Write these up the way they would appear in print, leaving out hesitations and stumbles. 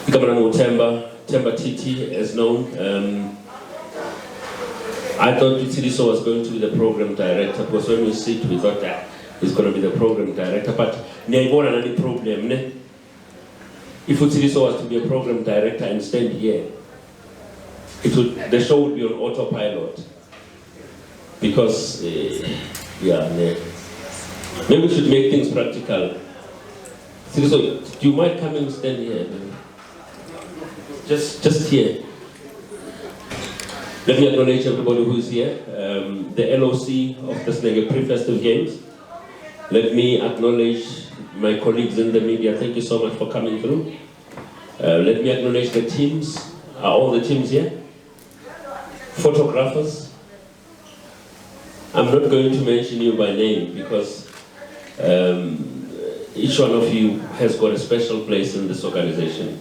Temba TT, as known. I thought Tiriso was going to be the program director, because when we sit, we thought that he's going to be the program director. But Niaibona any problem, ne? If Tiriso was to be a program director and stand here, the show would be on autopilot. Because, maybe we should make things practical. Tiriso, you might come and stand here. Maybe. Just here. Let me acknowledge everybody who is here, the LOC of the Snekeneke Pre-Festive Games. Let me acknowledge my colleagues in the media. Thank you so much for coming through. Let me acknowledge the teams. Are all the teams here? Photographers. I'm not going to mention you by name because each one of you has got a special place in this organization.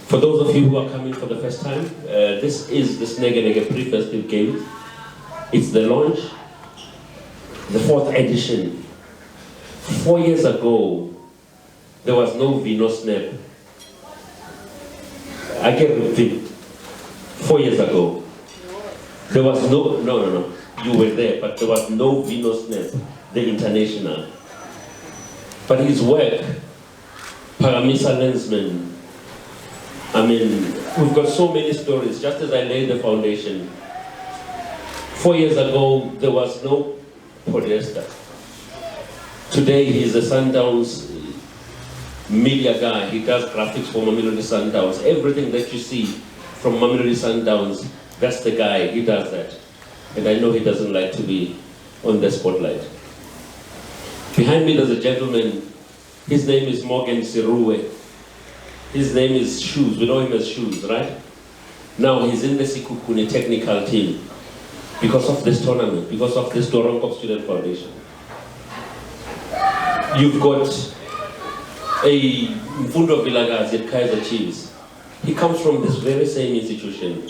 For those of you who are coming for the first time, this is the Snekeneke Pre-Festive Games. It's the launch, the 4th edition. 4 years ago, there was no Vino Snap. I get repeat. 4 years ago, there was no, you were there, but there was no Vino Snap, the international. But his work, Paramisa Lensman, I mean, we've got so many stories, just as I laid the foundation. 4 years ago, there was no polyester. Today, he's a Sundowns media guy. He does graphics for Mamelodi Sundowns. Everything that you see from Mamelodi Sundowns, that's the guy, he does that. And I know he doesn't like to be on the spotlight. Behind me, there's a gentleman. His name is Morgan Siruwe. His name is Shoes, we know him as Shoes, right? Now he's in the Sikukuni technical team because of this tournament, because of this Doronko Student Foundation. You've got a Mfundo Vilagazi at Kaiser Chiefs. He comes from this very same institution.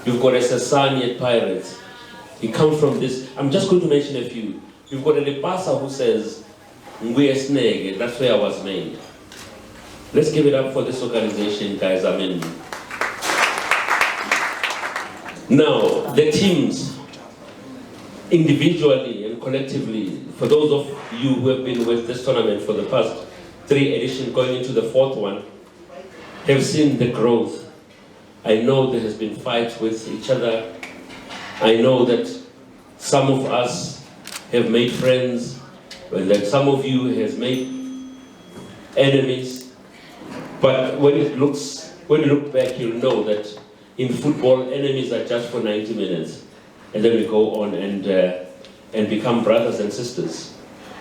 You've got a Sasani at Pirates. He comes from this, I'm just going to mention a few. You've got a Lepasa who says, Ngwe Sneke, that's where I was made. Let's give it up for this organization, guys. I mean, now the teams, individually and collectively, for those of you who have been with this tournament for the past 3 editions, going into the 4th one, have seen the growth. I know there has been fights with each other. I know that some of us have made friends, and that some of you has made enemies. But when you look back, you'll know that in football, enemies are just for 90 minutes. And then we go on and become brothers and sisters.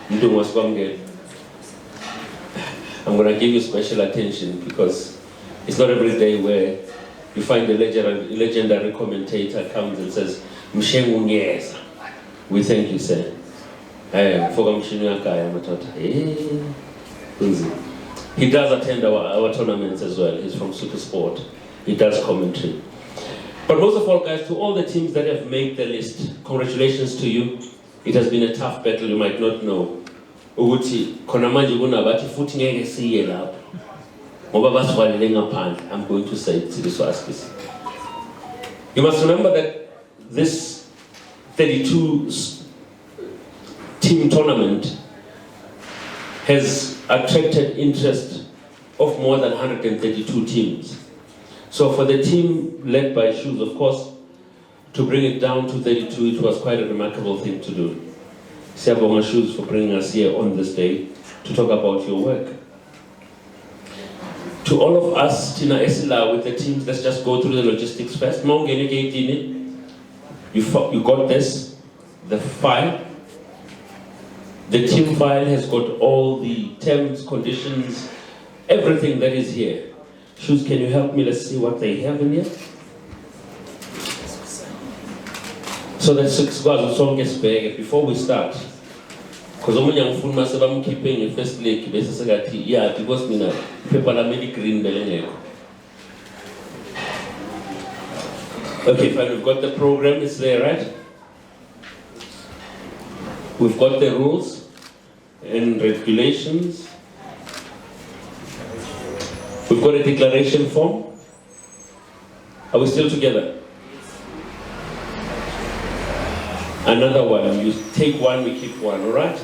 I'm going to give you special attention because it's not every day where you find a legendary commentator comes and says, we thank you, sir. He does attend our tournaments as well. He's from Super Sport. He does commentary. But most of all, guys, to all the teams that have made the list, congratulations to you. It has been a tough battle, you might not know. I'm going to say it to this. You must remember that this 32 team tournament has attracted interest of more than 132 teams. So for the team led by Shoes, of course, to bring it down to 32, it was quite a remarkable thing to do. Siyabonga Shoes for bringing us here on this day to talk about your work. To all of us, Tina Esila, with the teams, let's just go through the logistics first. You got this, the file. The team file has got all the terms, conditions, everything that is here. Shoes, can you help me? Let's see what they have in here. So that 6 guys song gets big before we start. Because I'm young food myself, I'm keeping a first leg, yeah, because people are made green. Okay, fine, we've got the program, it's there, right? We've got the rules and regulations. We've got a declaration form. Are we still together? Another one. You take one, we keep one, all right?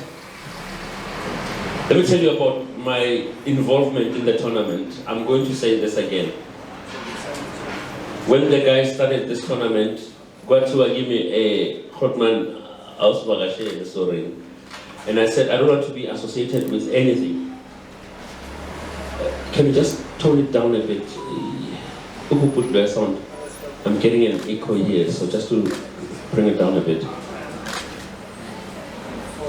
Let me tell you about my involvement in the tournament. I'm going to say this again. When the guys started this tournament, got to give me a Hotman sorry. And I said, I don't want to be associated with anything. Can you just tone it down a bit? Who put the sound? I'm getting an echo here, so just to bring it down a bit.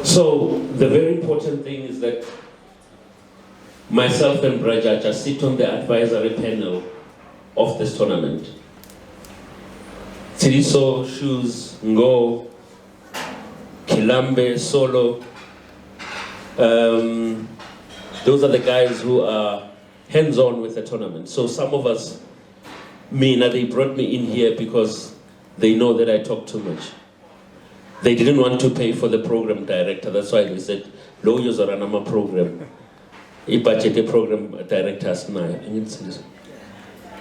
So the very important thing is that myself and Brajaja sit on the advisory panel of this tournament. Tiriso, Shoes, Ngo, Kilambe, Solo. Those are the guys who are hands-on with the tournament. So some of us, they brought me in here because they know that I talk too much. They didn't want to pay for the program director. That's why they said, "Low user anama program." I budget the program directors now.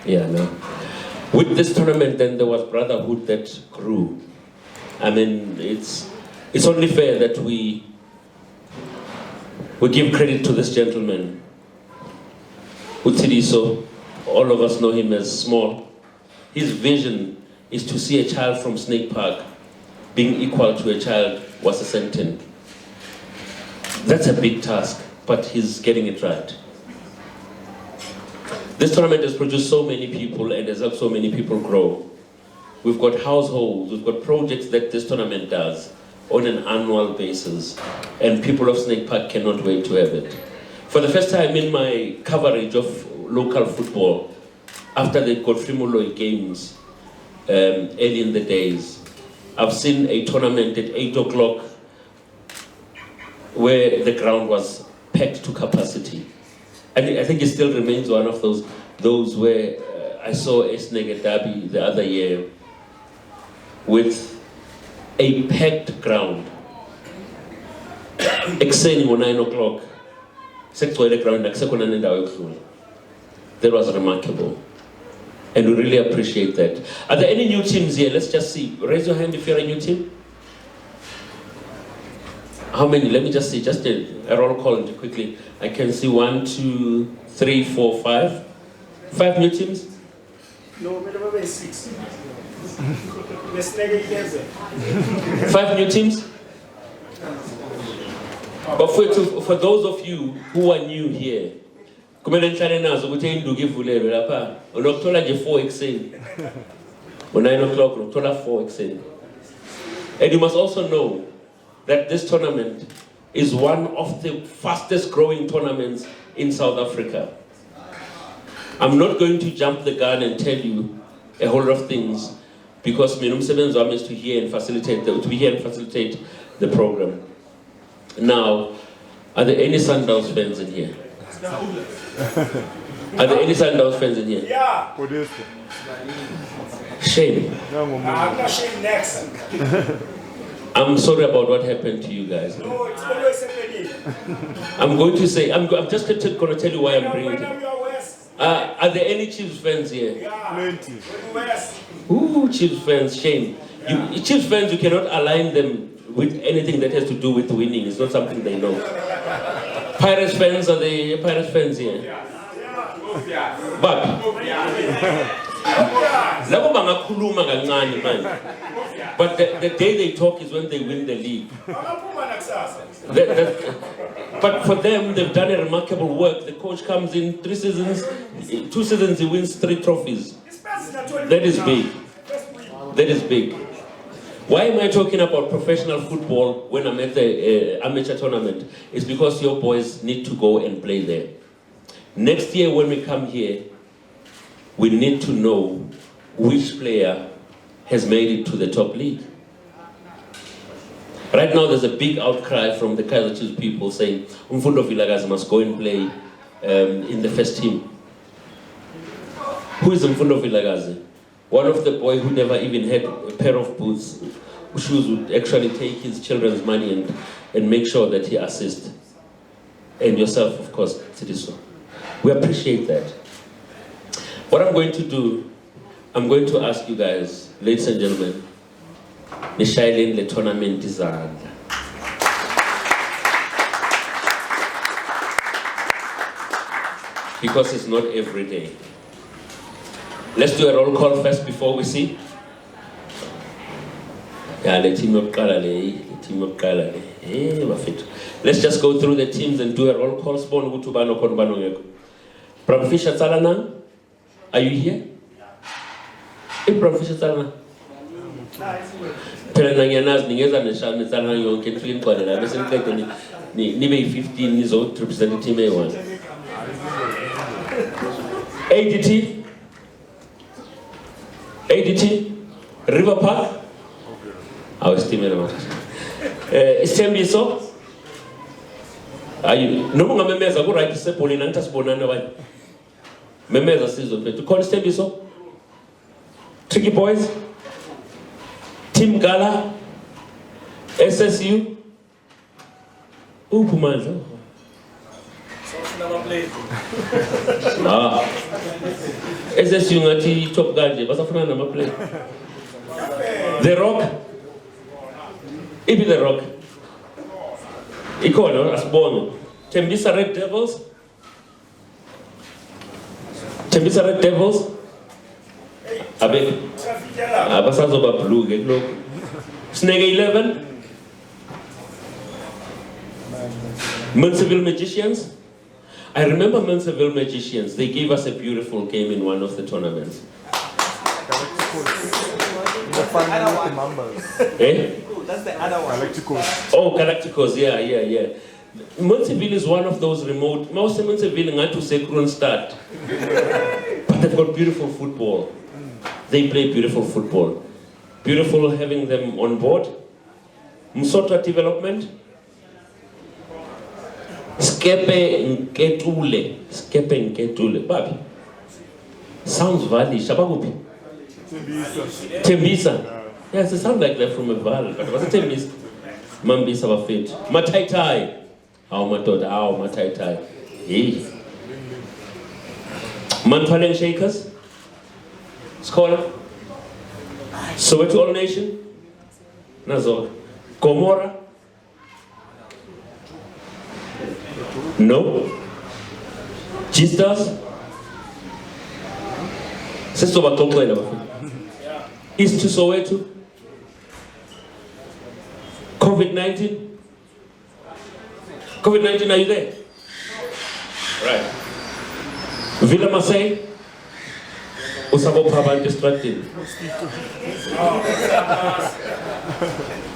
Yeah, no. With this tournament, then there was brotherhood that grew. I mean, it's only fair that we give credit to this gentleman, Utiliso. All of us know him as Small. His vision is to see a child from Snake Park being equal to a child was a sentence. That's a big task, but he's getting it right. This tournament has produced so many people and has helped so many people grow. We've got households, we've got projects that this tournament does on an annual basis, and people of Snake Park cannot wait to have it. For the first time in my coverage of local football, after the Godfrey Games early in the days, I've seen a tournament at 8 o'clock where the ground was packed to capacity. And I think it still remains one of those where I saw a Sneke derby the other year with a packed ground. Exceeding 9 o'clock, that was remarkable. And we really appreciate that. Are there any new teams here? Let's just see. Raise your hand if you're a new team. How many? Let me just see. Just a roll call quickly. I can see 1, 2, 3, 4, 5. 5 new teams? No, maybe 6. 5 new teams? But for those of you who are new here, kumele nihlale nazo ukuthi induku ivulelwe lapha unokuthola nje 4 ekseni or 9 o'clock unokuthola 4 ekseni. And you must also know that this tournament is one of the fastest growing tournaments in South Africa. I'm not going to jump the gun and tell you a whole lot of things because umsebenzi wami is to be here and facilitate the program. Now, are there any Sundowns fans in here? Are there any Sundowns fans in here? Yeah. Shame. I'm not shame next. I'm sorry about what happened to you guys. No, it's always happening. I'm going to say, I'm just going to tell you why I'm bringing it. Are there any Chiefs fans here? Yeah. Plenty. Ooh, Chiefs fans, shame. Chiefs fans, you cannot align them with anything that has to do with winning. It's not something they know. Pirates fans, are the Pirates fans here? But but the day they talk is when they win the league. But for them, they've done a remarkable work. The coach comes in 2 seasons, he wins 3 trophies. That is big. That is big. Why am I talking about professional football when I'm at the amateur tournament? It's because your boys need to go and play there. Next year when we come here, we need to know which player has made it to the top league. Right now there's a big outcry from the Kaizer Chiefs people saying Umfundo Vilakazi must go and play in the first team. Who is Umfundo Vilakazi? One of the boys who never even had a pair of boots, shoes, would actually take his children's money and make sure that he assists. And yourself, of course, Tidiso. We appreciate that. What I'm going to do, I'm going to ask you guys, ladies and gentlemen, nishayeleni le tournament izandla. Because it's not every day. Let's do a roll call first before we see. Yeah, let's just go through the teams and do a roll call. Professor Talana, are you here? Hey, Professor Talana. Nibe 15 years old to represent the team A1. ADT, River Park. I was team A1. Istembiso. Are you? No more memeza go right to say Polinantas Bonana. Memeza season to call Istembiso. Tricky Boys. Team Gala. SSU. Pumanzo. SSU ngati top guard basafuna nama play. The Rock. Ibi The Rock. Ikono asbono. Tembisa Red Devils. Tembisa Red Devils. Abe. Abasazoba blue get Sneke 11. Munseville Magicians. I remember Munseville Magicians. They gave us a beautiful game in one of the tournaments. Eh? That's the other one. Galacticos. Oh, Galacticos, yeah. Munseville is one of those remote. Most of Munseville had to say Kronstadt. But they've got beautiful football. They play beautiful football. Beautiful having them on board. Msota development. Skepe Nketule. Babi. Sounds valley. Shabagupi. Tembisa. Yes, it sounds like they're from a valley. But what's Tembisa? Mambisa Bafit. Mataitai. Mataitai. Hey. Manpalen Shakers. Scholar. Soweto All Nation. Nazor. Gomorrah. No. G-Stars. Sister East to Soweto. COVID-19. COVID-19, are you there? Right. Villa Marseille. Usabo Papa distracted.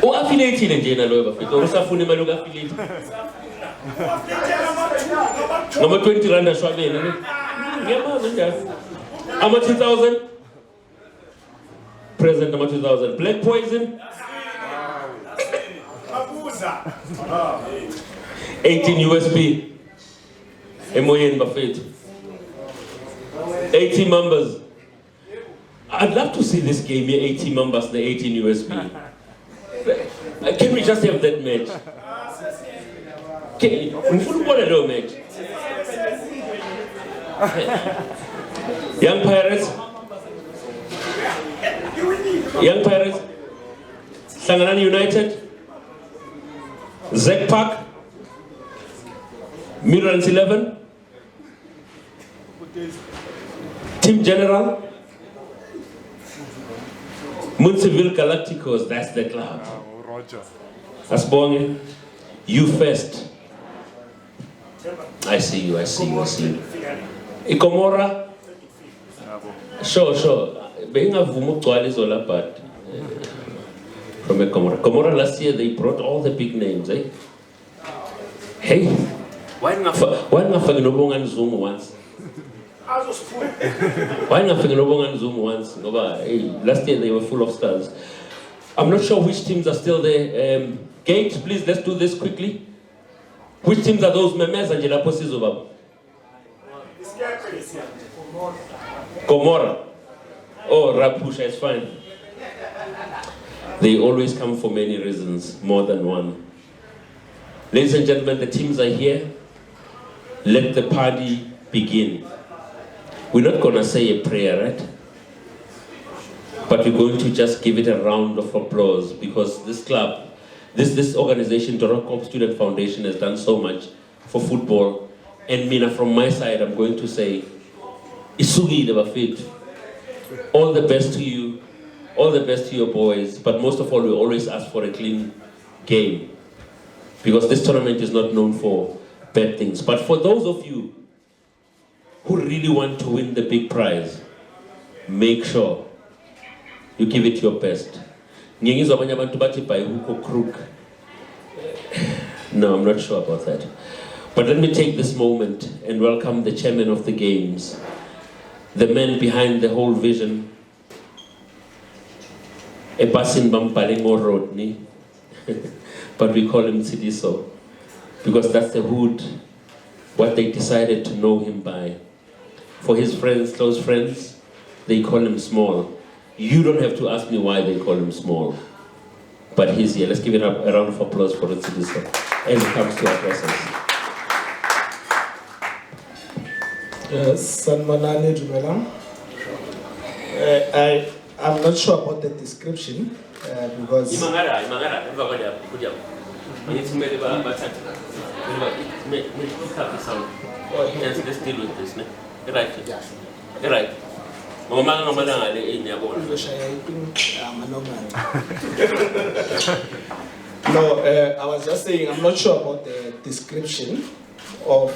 Oh, affiliated in Jena Loba. Usafuni Maluga affiliated. Number 20 Randa Schwabe. Number 2000. Present number 2000. Black Poison. 18 USB. Emoyen Buffet. 80 members. I'd love to see this game here, 80 members, the 18 USB. Can we just have that match? In football, I don't match. Young Pirates. Sanganan United. Zek Park. Mirrors 11. Team General. Munseville Galacticos, that's the club. Roger. Asbonge, you first. I see you. Ikomora. Sure. Being a Vumuktualizola, but from a Komora last year they brought all the big names, eh? Hey, why not Fagnobong Zoom once? Why not Fagnobong Zoom once? Hey, last year they were full of stars. I'm not sure which teams are still there. Gate, please, let's do this quickly. Which teams are those memes and Jelaposis over? Komora. Oh, Rapusha is fine. They always come for many reasons, more than one. Ladies and gentlemen, the teams are here. Let the party begin. We're not going to say a prayer, right? But we're going to just give it a round of applause because this club, this organization, Toronto Student Foundation, has done so much for football. And Mina, from my side, I'm going to say, Isugi Debafit, all the best to you, all the best to your boys, but most of all, we always ask for a clean game because this tournament is not known for bad things. But for those of you who really want to win the big prize, make sure you give it your best. No, I'm not sure about that. But let me take this moment and welcome the chairman of the games, the man behind the whole vision, Epasin Bampalingo Rodney, but we call him Sidiso, because that's the hood, what they decided to know him by. For his friends, close friends, they call him Small. You don't have to ask me why they call him Small, but he's here. Let's give it a round of applause for Sidiso as he comes to address us. Yes, Sanmanani Jumelam. I'm not sure about the description because. Let's deal with this. Right. No, I was just saying I'm not sure about the description of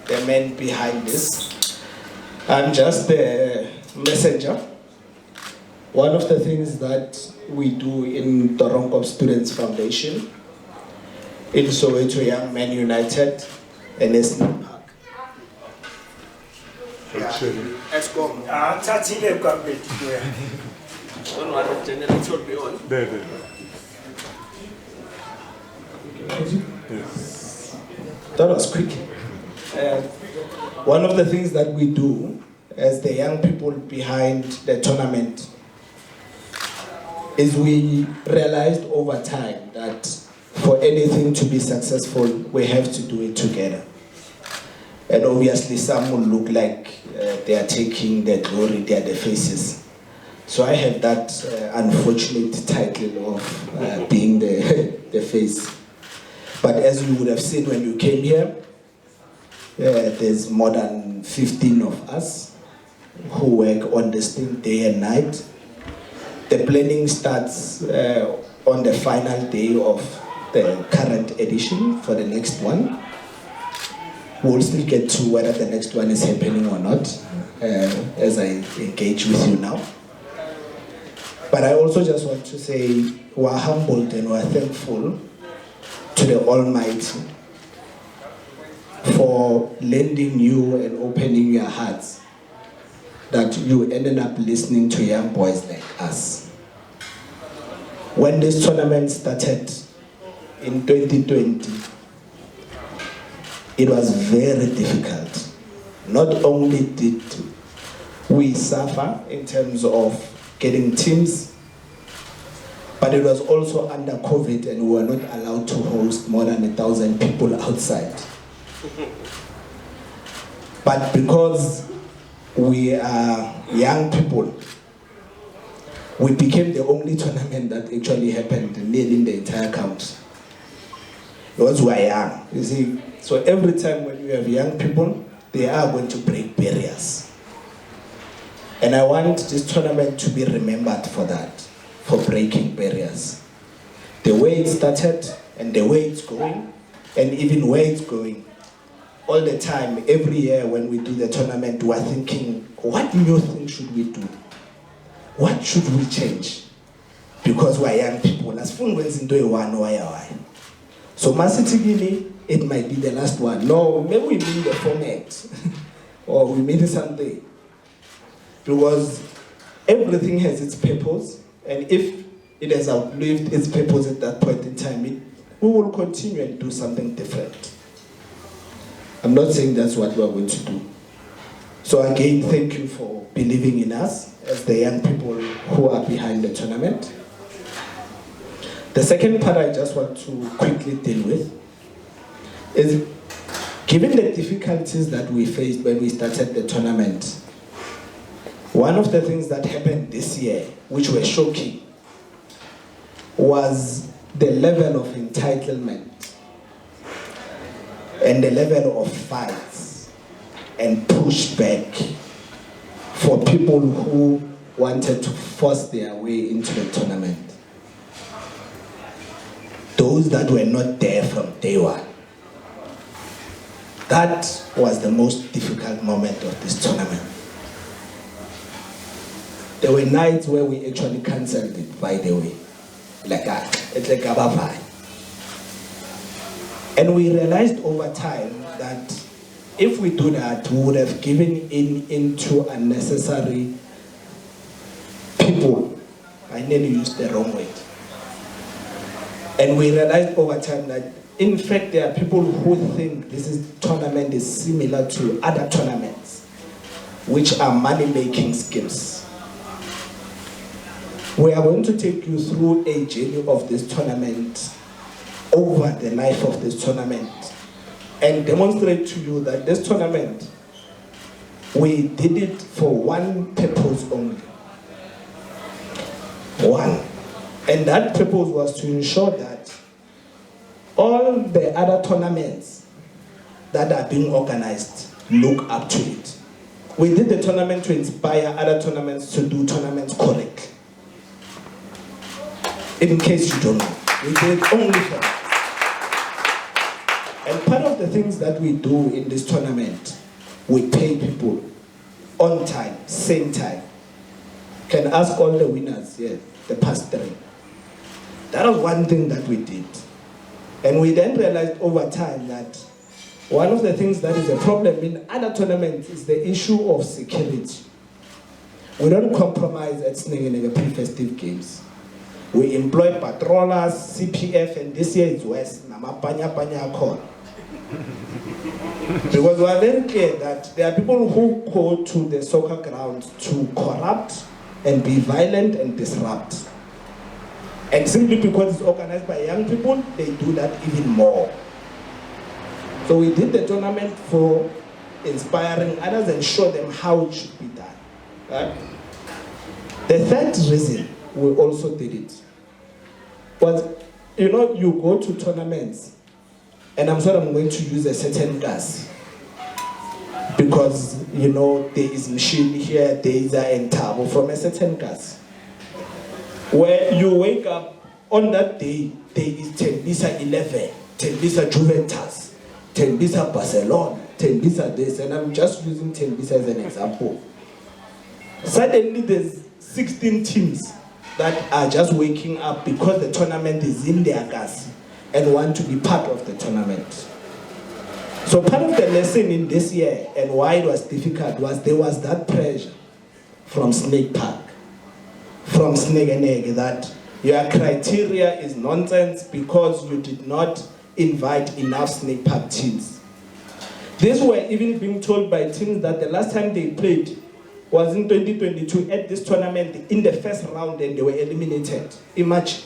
the man behind this. I'm just the messenger. One of the things that we do in Toronto Students Foundation, in Soweto Young Men United, and Sneke Park. Let's go. That was quick. One of the things that we do as the young people behind the tournament is we realized over time that for anything to be successful, we have to do it together. And obviously some will look like they are taking the glory, they are the faces. So I have that unfortunate title of being the face. But as you would have seen when you came here, there's more than 15 of us who work on this thing day and night. The planning starts on the final day of the current edition for the next one. We'll still get to whether the next one is happening or not as I engage with you now. But I also just want to say we're humbled and we're thankful to the Almighty for lending you and opening your hearts that you ended up listening to young boys like us. When this tournament started in 2020, it was very difficult. Not only did we suffer in terms of getting teams, but it was also under COVID and we were not allowed to host more than 1,000 people outside. But because we are young people, we became the only tournament that actually happened nearly in the entire country. Because we are young, you see. So every time when you have young people, they are going to break barriers. And I want this tournament to be remembered for that, for breaking barriers. The way it started and the way it's going, and even where it's going. All the time, every year when we do the tournament, we're thinking, what new thing should we do? What should we change? Because we're young people. So Masitigini, it might be the last one. No, maybe we mean the format. Or we mean something. Because everything has its purpose. And if it has outlived its purpose at that point in time, we will continue and do something different. I'm not saying that's what we're going to do. So again, thank you for believing in us as the young people who are behind the tournament. The second part I just want to quickly deal with is, given the difficulties that we faced when we started the tournament, One of the things that happened this year, which were shocking, was the level of entitlement and the level of fights and pushback for people who wanted to force their way into the tournament. Those that were not there from day one. That was the most difficult moment of this tournament. There were nights where we actually cancelled it, by the way. It's like a vying. And we realized over time that if we do that, we would have given into unnecessary people. I nearly used the wrong word. And we realized over time that, in fact, there are people who think tournament is similar to other tournaments, which are money-making schemes. We are going to take you through a journey of this tournament, over the life of this tournament, and demonstrate to you that this tournament, we did it for one purpose only. One. And that purpose was to ensure that all the other tournaments that are being organized look up to it. We did the tournament to inspire other tournaments to do tournaments correctly. In case you don't know, we did it only for that. And part of the things that we do in this tournament, we pay people on time, same time. Can ask all the winners here, the past three. That was one thing that we did. And we then realized over time that one of the things that is a problem in other tournaments is the issue of security. We don't compromise at Snekeneke Pre-Festive Games. We employ patrollers, CPF, and this year it's worse. Because we are very clear that there are people who go to the soccer grounds to corrupt and be violent and disrupt. And simply because it's organized by young people, they do that even more. So we did the tournament for inspiring others and show them how it should be done. Right? The third reason we also did it was, you go to tournaments, and I'm sorry, I'm going to use a certain gas because, there is machine here, there is a table from a certain gas. Where you wake up on that day, there is Tembisa 11, Tembisa Juventus, Tembisa Barcelona, Tembisa this, and I'm just using Tembisa as an example. Suddenly there's 16 teams that are just waking up because the tournament is in their gas and want to be part of the tournament. So part of the lesson in this year and why it was difficult was there was that pressure from Snake Park, from Snekeneke, that your criteria is nonsense because you did not invite enough Snake Park teams. These were even being told by teams that the last time they played was in 2022 at this tournament in the first round and they were eliminated. Imagine.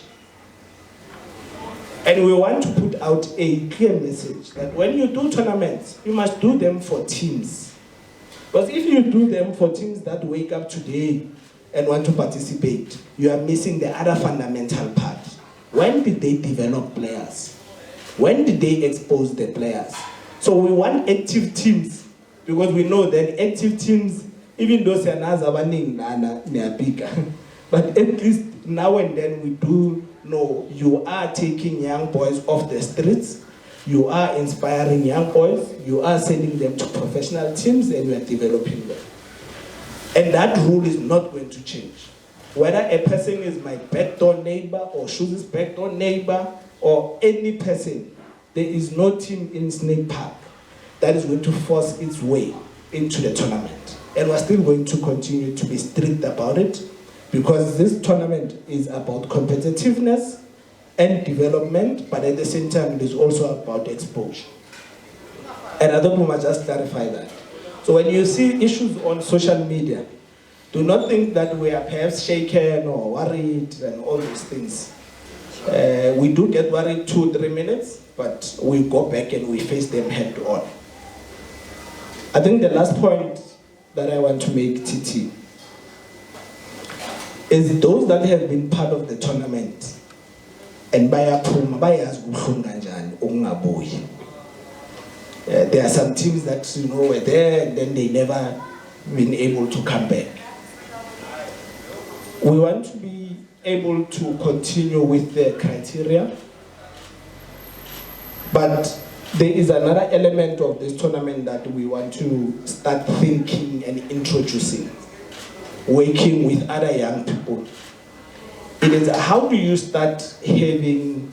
And we want to put out a clear message that when you do tournaments, you must do them for teams. Because if you do them for teams that wake up today and want to participate, you are missing the other fundamental part. When did they develop players? When did they expose the players? So we want active teams, because we know that active teams, even though they're not bigger, but at least now and then we do know you are taking young boys off the streets, you are inspiring young boys, you are sending them to professional teams, and you are developing them. And that rule is not going to change. Whether a person is my backdoor neighbor or Shuzi's backdoor neighbor or any person, there is no team in Snake Park that is going to force its way into the tournament. And we're still going to continue to be strict about it, because this tournament is about competitiveness and development, but at the same time it is also about exposure. And I think we must just clarify that. So when you see issues on social media, do not think that we are perhaps shaken or worried and all these things. We do get worried 2-3 minutes, but we go back and we face them head on. I think the last point that I want to make, TT, is those that have been part of the tournament and bayaphuma bayazi kubuhlungu kanjani ukungabuyi. There are some teams that were there and then they never been able to come back. We want to be able to continue with the criteria, but there is another element of this tournament that we want to start thinking and introducing, working with other young people. It is how do you start having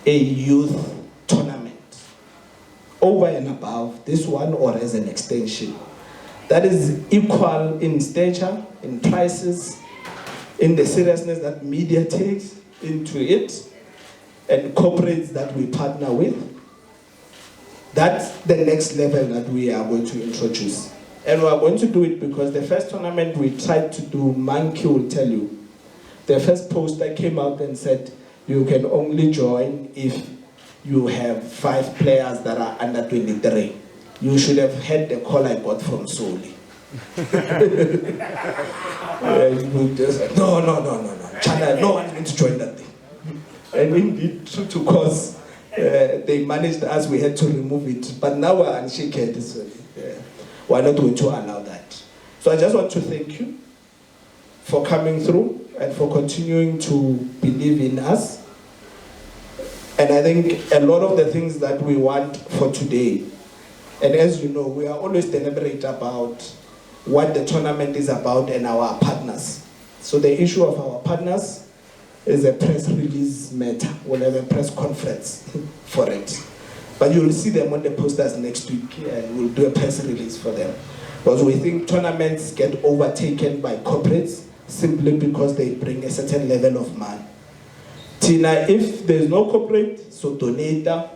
a youth tournament over and above this one or as an extension that is equal in stature, in prices, in the seriousness that media takes into it, and corporates that we partner with. That's the next level that we are going to introduce. And we are going to do it because the first tournament we tried to do, Monkey will tell you, the first poster came out and said, you can only join if you have 5 players that are under 23. You should have had the call I got from Soli. And we just said, no, China, no one is going to join that thing. And indeed, to cause, they managed us, we had to remove it. But now we're unshaken. We're not going to allow that. So I just want to thank you for coming through and for continuing to believe in us. And I think a lot of the things that we want for today, and as you know, we are always deliberate about what the tournament is about and our partners. So the issue of our partners is a press release matter. We'll have a press conference for it. But you'll see them on the posters next week and we'll do a press release for them. Because we think tournaments get overtaken by corporates simply because they bring a certain level of money. Tina, if there's no corporate, so donator,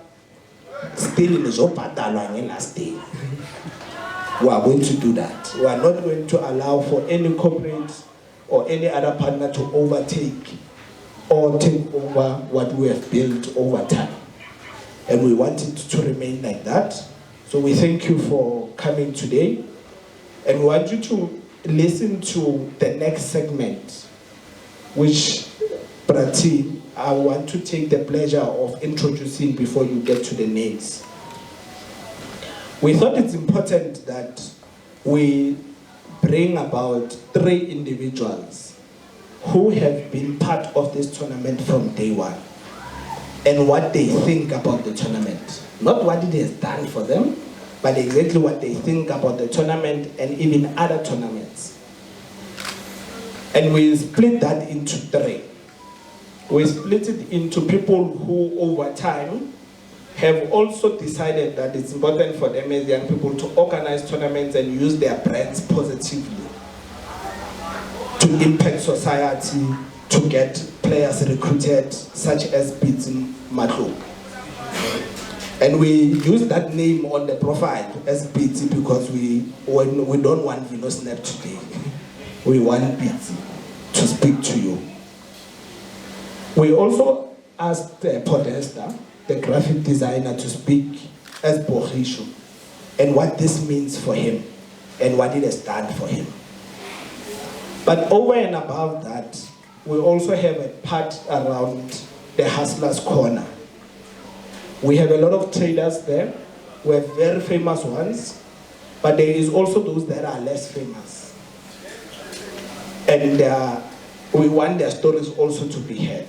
still in the last day. We are going to do that. We are not going to allow for any corporate or any other partner to overtake or take over what we have built over time. And we want it to remain like that. So we thank you for coming today. And we want you to listen to the next segment, which, Prati, I want to take the pleasure of introducing before you get to the names. We thought it's important that we bring about 3 individuals who have been part of this tournament from day one and what they think about the tournament. Not what it has done for them, but exactly what they think about the tournament and even other tournaments. And we split that into 3. We split it into people who over time have also decided that it's important for them as young people to organize tournaments and use their brands positively to impact society, to get players recruited, such as Bitsi Matlo. And we use that name on the profile as Bitsi because we don't want Snap today. We want Bitsi to speak to you. We also asked Podesta, the graphic designer, to speak as Bohisho and what this means for him and what it has done for him. But over and above that, we also have a part around the Hustlers Corner. We have a lot of traders there. We have very famous ones, but there is also those that are less famous. And we want their stories also to be heard.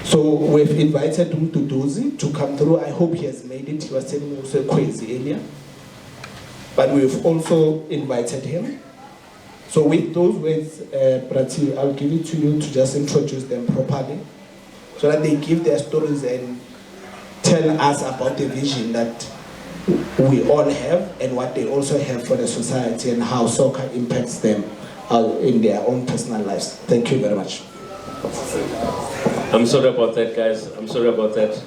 So we've invited Mtuduzi to come through. I hope he has made it. He was telling me also crazy earlier. But we've also invited him. So with those words, Prati, I'll give it to you to just introduce them properly so that they give their stories and tell us about the vision that we all have and what they also have for the society and how soccer impacts them in their own personal lives. Thank you very much. I'm sorry about that, guys. I'm sorry about that.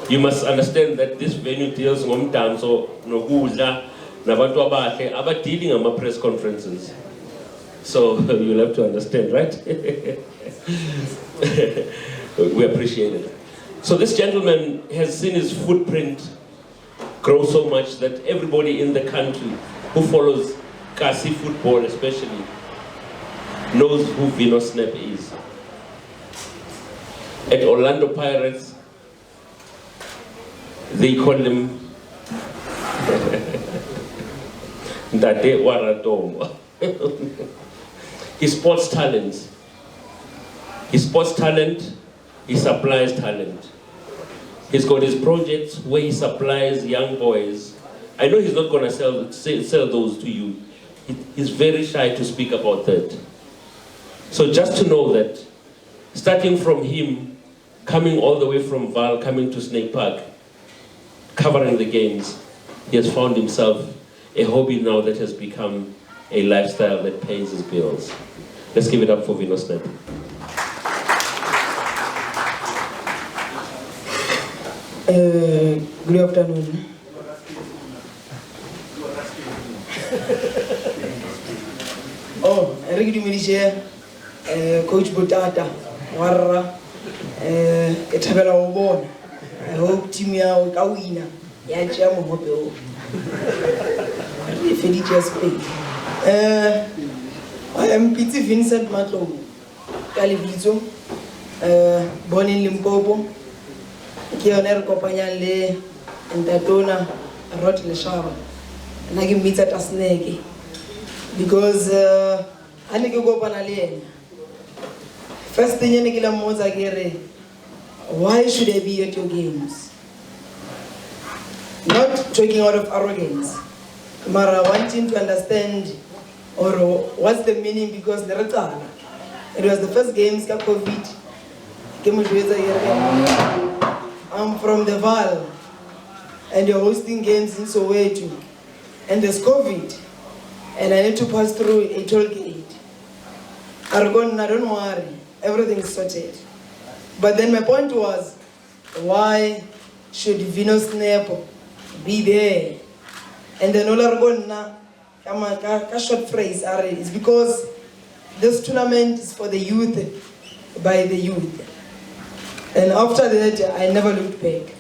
You must understand that this venue deals ngomdanso nokudla nabantu abahle abadili ngama press conferences. So you'll have to understand, right? We appreciate it. So this gentleman has seen his footprint grow so much that everybody in the country who follows Kasi football especially knows who Vino Snap is. At Orlando Pirates, they call him Ndade Waratomo. He sports talent. He sports talent, he supplies talent. He's got his projects where he supplies young boys. I know he's not going to sell those to you. He's very shy to speak about that. So just to know that, starting from him, coming all the way from Val, coming to Snake Park, covering the games, he has found himself a hobby now that has become a lifestyle that pays his bills. Let's give it up for Vino Snap. Good afternoon. Oh, I really do Coach Botata, Warra, Etabella Obon. I hope Timia or Kawina, Yacham Hopo. If he just speak. I am Piti Vincent Matlo, Calibizo, born in Limpopo. Kioner Kopanya Le and Tatona wrote the shower. And I give me that as Sneke. Because I need to go Panale. First thing you get a why should I be at your games? Not talking out of arrogance. Mara wanting to understand or what's the meaning because the return. It was the first games of COVID. I'm from the Val and you're hosting games in Soweto and there's COVID and I need to pass through a toll gate. Argon, don't worry, everything is sorted. But then my point was, why should Vino Snap be there? And then all Argon a short phrase is because this tournament is for the youth, by the youth. And after that, I never looked back.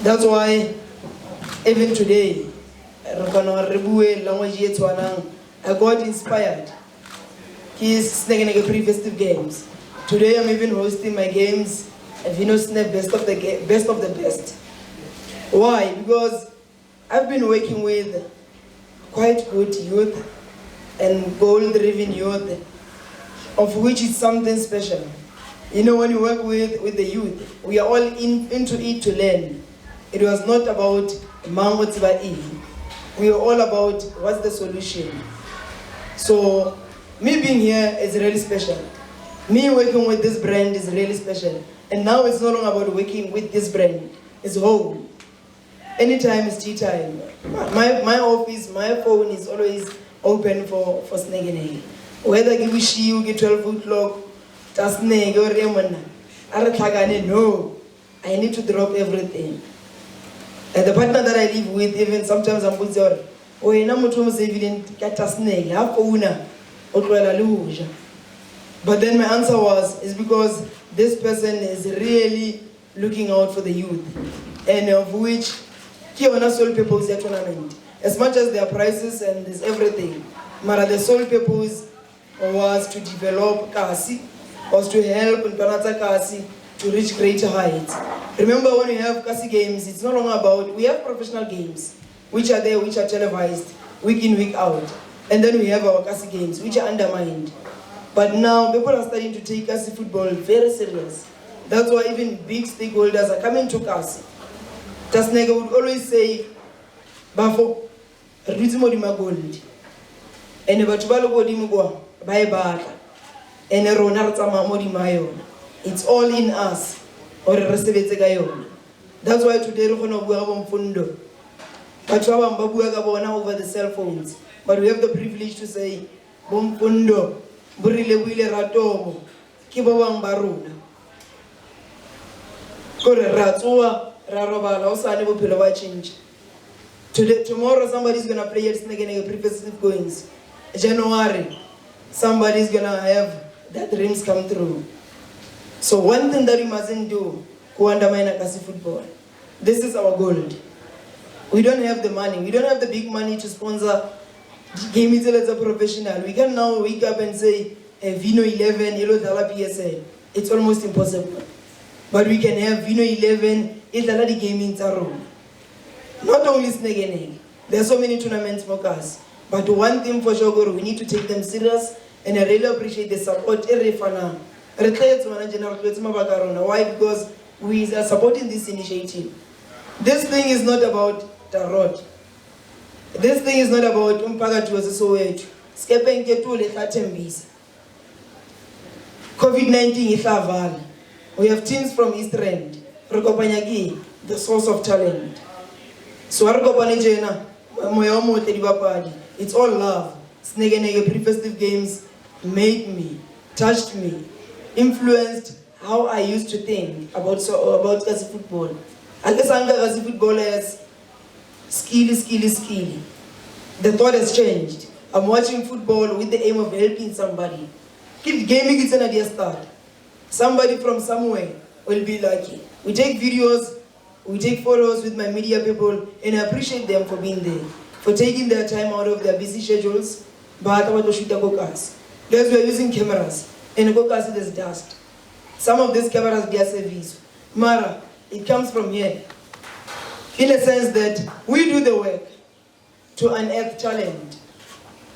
That's why, even today, I got inspired. He's Snekeneke Pre-Festive Games. Today, I'm even hosting my games, Vino Snap best of the best. Why? Because I've been working with quite good youth and goal-driven youth, of which is something special. You know, when you work with the youth, we are all into it to learn. It was not about Mangotiba. We are all about what's the solution. So, me being here is really special. Me working with this brand is really special. And now it's no longer about working with this brand. It's home. Anytime is tea time. My office, my phone is always open for Snekeneke. Whether you wish you get 12 o'clock, Sneke or Raymond, no, I need to drop everything. And the partner that I live with, even sometimes I'm with her, oh, you know, but then my answer is because this person is really looking out for the youth, and of which Kiona sole purpose their tournament. As much as there are prizes and there's everything, Mara the sole purpose was to develop Kasi, was to help Ntonata Kasi to reach greater heights. Remember, when we have Kasi games, it's no longer about, we have professional games, which are there, which are televised, week in, week out. And then we have our Kasi games, which are undermined. But now, people are starting to take Kasi football very serious. That's why even big stakeholders are coming to Kasi. Sneke would always say, Bafo, Rizmo di Magold. And Batubalo di Mugwa, by Bata. And Ronartama Modi Mayon. It's all in us. Or Resevete. That's why today we're going to go Fundo. Over the cell phones. But we have the privilege to say, Bomfundo, Burile Wile Ratomo, Kibawang Baruna. Kore Ratua, Rarobala, Osanibo Pilawa change. Today, tomorrow somebody's gonna play at Snekeneke Pre-Festive Games. January, somebody's gonna have that dreams come true. So one thing that we mustn't do, who undermine Kasi football. This is our goal. We don't have the money. We don't have the big money to sponsor game is a professional. We can now wake up and say, Vino 11, yellow dollar PSA. It's almost impossible. But we can have Vino 11, it's the game in Taro. Not only Snekeneke. There are so many tournaments for us. But one thing for sure, we need to take them serious, and I really appreciate the support. Why? Because we are supporting this initiative. This thing is not about Tarot. This thing is not about Umpagatu as a Soweto. COVID-19 is Laval. We have teams from East Rand. The source of talent. So it's all love. Snekeneke Pre-Festive Games made me, touched me, influenced how I used to think about Kasi football. I guess Kasi football is skilly. The thought has changed. I'm watching football with the aim of helping somebody. Keep gaming it's an idea start. Somebody from somewhere will be lucky. We take videos, we take photos with my media people, and I appreciate them for being there, for taking their time out of their busy schedules. But I want to shoot the Guys, we are using cameras, and Gokas there's dust. Some of these cameras they are service. Mara, it comes from here. In a sense that we do the work to unearth talent.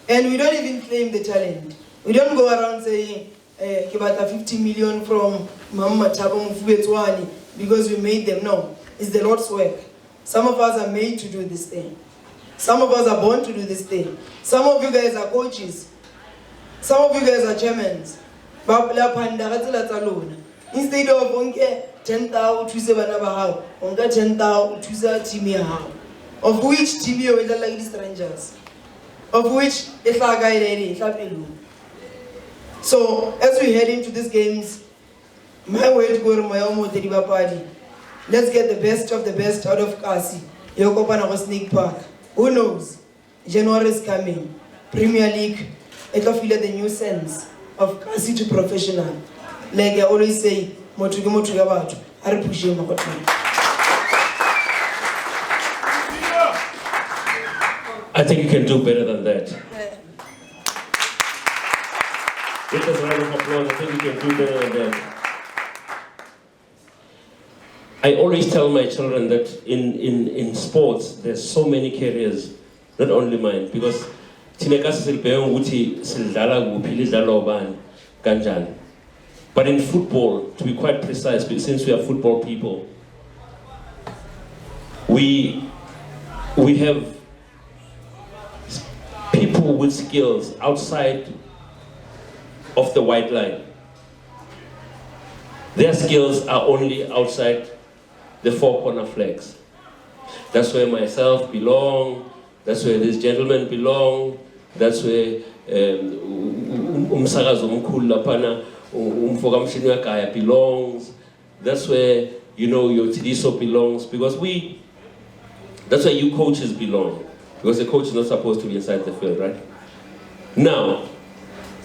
And we don't even claim the talent. We don't go around saying, Kibata 50 million from Mama Tabo Mufubetwani because we made them. No, it's the Lord's work. Some of us are made to do this thing. Some of us are born to do this thing. Some of you guys are coaches. Some of you guys are chairmen. Instead of 10,000 to 10,000 to team of which team you will like the strangers, of which if I guide so as we head into these games, my way to go to my own party. Let's get the best of the best out of Kasi. Yokopana Snake Park. Who knows? January is coming. Premier League. It will feel the new sense of Kasi to professional. Like I always say, Motuga, I push him. I think you can do better than that. With a round of applause, I think you can do better than that. I always tell my children that in sports, there's so many careers, not only mine, because but in football, to be quite precise, since we are football people, we have people with skills outside of the white line. Their skills are only outside the four corner flags. That's where myself belong, that's where this gentleman belong, that's where umsakazo omkhulu lapana umfokamshini wakaya belongs, that's where your Tidiso belongs, because that's where you coaches belong, because the coach is not supposed to be inside the field, right? Now,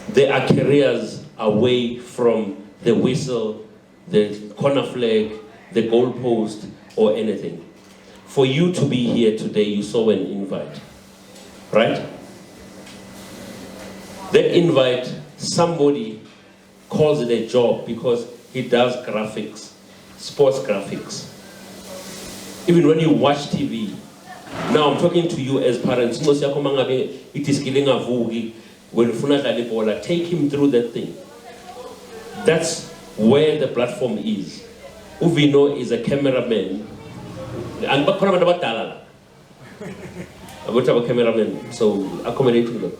there are careers away from the whistle, the corner flag, the goalpost, or anything. For you to be here today, you saw an invite, right? That invite, somebody calls it a job because he does graphics, sports graphics. Even when you watch TV, now I'm talking to you as parents, when Funaka take him through that thing. That's where the platform is. Uvino is a cameraman. And about a cameraman, so accommodating them.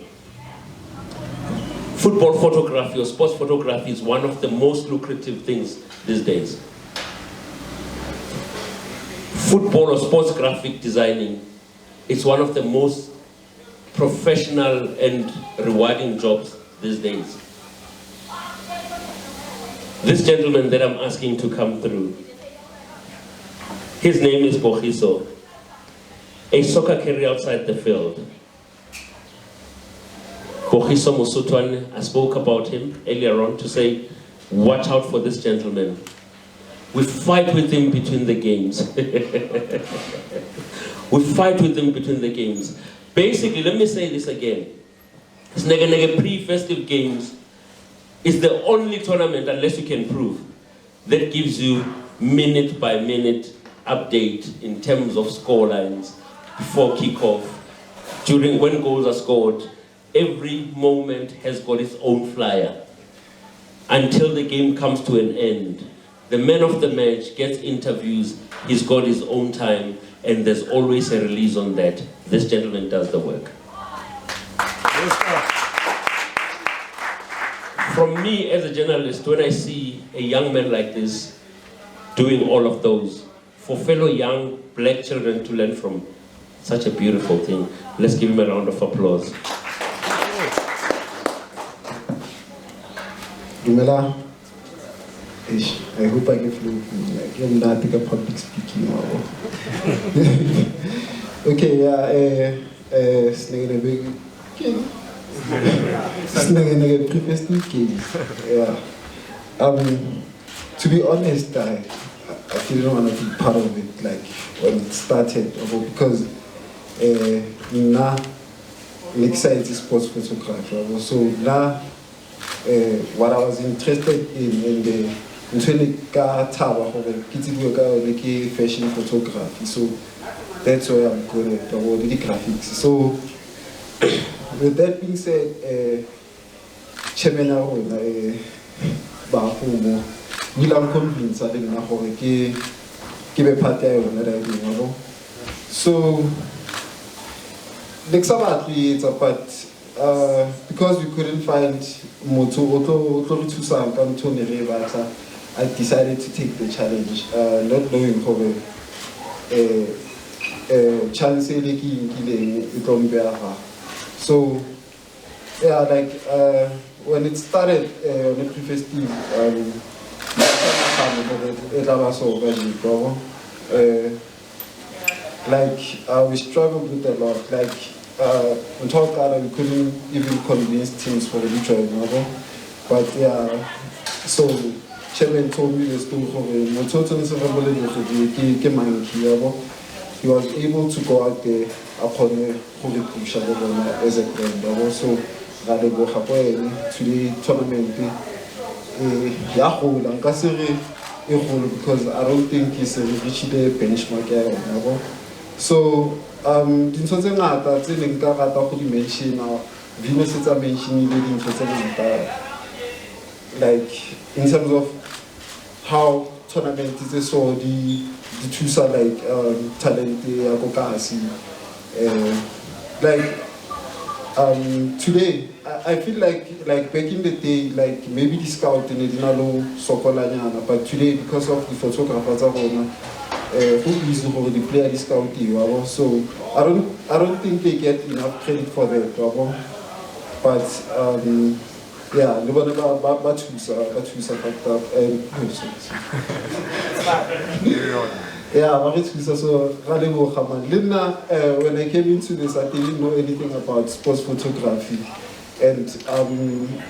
Football photography or sports photography is one of the most lucrative things these days. Football or sports graphic designing, it's one of the most professional and rewarding jobs these days. This gentleman that I'm asking to come through, his name is Bogiso, a soccer career outside the field. Bogiso Musutwane, I spoke about him earlier on to say, watch out for this gentleman. We fight with him between the games. We fight with him between the games. Basically, let me say this again. Snekeneke Pre-Festive Games is the only tournament, unless you can prove, that gives you minute by minute update in terms of score lines before kickoff, during when goals are scored. Every moment has got its own flyer until the game comes to an end. The man of the match gets interviews, he's got his own time, and there's always a release on that. This gentleman does the work. From me as a journalist, when I see a young man like this doing all of those, for fellow young black children to learn from, such a beautiful thing. Let's give him a round of applause. Dumela. I hope I get flu. I'm not thinking public speaking. Okay, yeah, Snekeneke Pre-Festive Games. Yeah. To be honest, I didn't want to be part of it, like when it started, because now I'm excited sports photography. So now, what I was interested in fashion photography. So that's why I'm good at the graphics. So with that being said, Chairman I'm convinced I didn't know part of so next about but because we couldn't find I decided to take the challenge, not knowing how chance so yeah, like when it started on the pre-festive, like we struggled with a lot. Like on top of that, we couldn't even convince teams for the join, but yeah, so Chairman told me the story he was able to go out there upon the as a friend. So today tournament because I don't think he's reached the benchmark. So dintho tse ngata tse neng ka rata go di mention now Venus is mentioning dintho tse ngata, like in terms of how tournament is so the two are like talent like today I feel like back in the day, like maybe the scout in the but today because of the photographers who is the player the scout, so I don't think they get enough credit for that, but yeah, yeah, so when I came into this, I didn't know anything about sports photography, and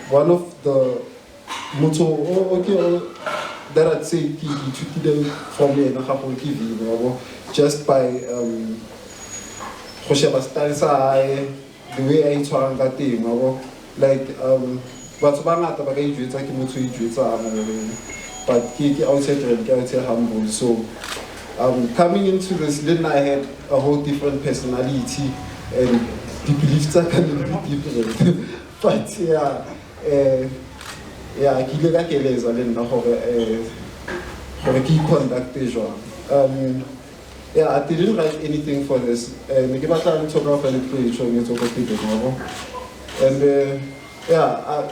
one of the motto that I'd say took them from me and just by the way I talk that thing, like but outside humble. So coming into this, then I had a whole different personality and the beliefs are kind of different. But yeah, I can't get yeah, I didn't write anything for this. And yeah,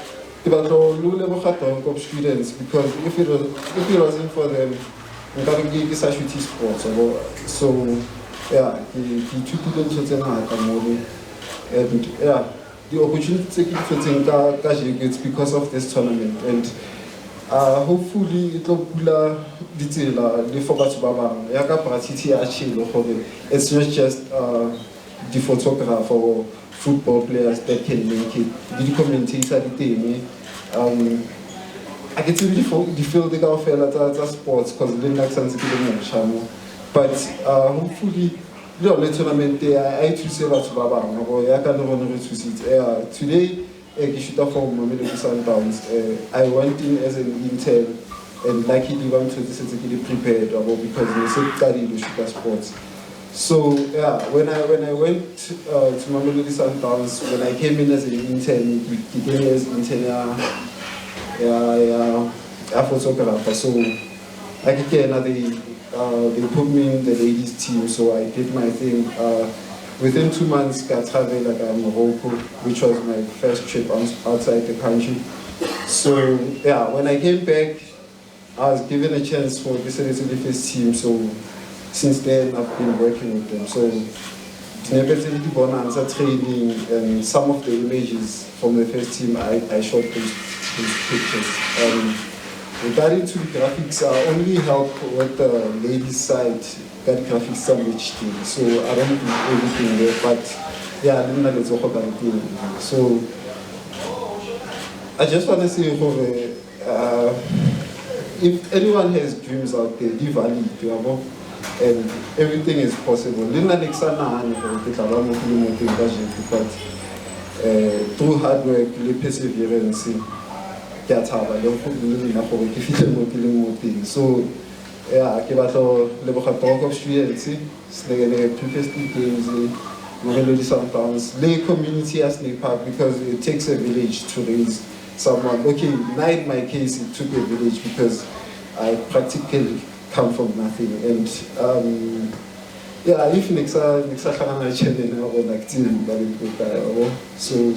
students, because if it wasn't for them, sports. So yeah, the two students and yeah, the opportunity it's because of this tournament, and hopefully it will it's not just the photographer or football players that can make it. The commentator, the team, I get to the field of sports because they like sensitive, but hopefully le tournament I to say batho ba bang go ya ka le rona re thusitse. Today ke shoot for Mamelodi Sundowns. I went in as an intern and luckily I'm totally prepared because we studied the shooter sports. So yeah, when I went to Mamelodi Sundowns, when I came in as an intern, we came as intern photographer. So they put me in the ladies team, so I did my thing. Within 2 months, I traveled like Morocco, which was my first trip outside the country. So yeah, when I came back, I was given a chance for this first team. So since then, I've been working with them. So training and some of the images from the first team, I shot those pictures. Regarding to the graphics, I only help with the ladies' side, that graphics sandwich team. So I don't do everything there, but yeah, I didn't know. So I just want to say, if anyone has dreams out there, they value, and everything is possible. But through hard work, perseverance, so yeah, I talk of students, Snekeneke Pre-Festive Games, Mamelodi Sundowns, lay community as Sneke Park, because it takes a village to raise someone. Okay, now in my case, it took a village because I practically come from nothing. And yeah, if next channel on active, so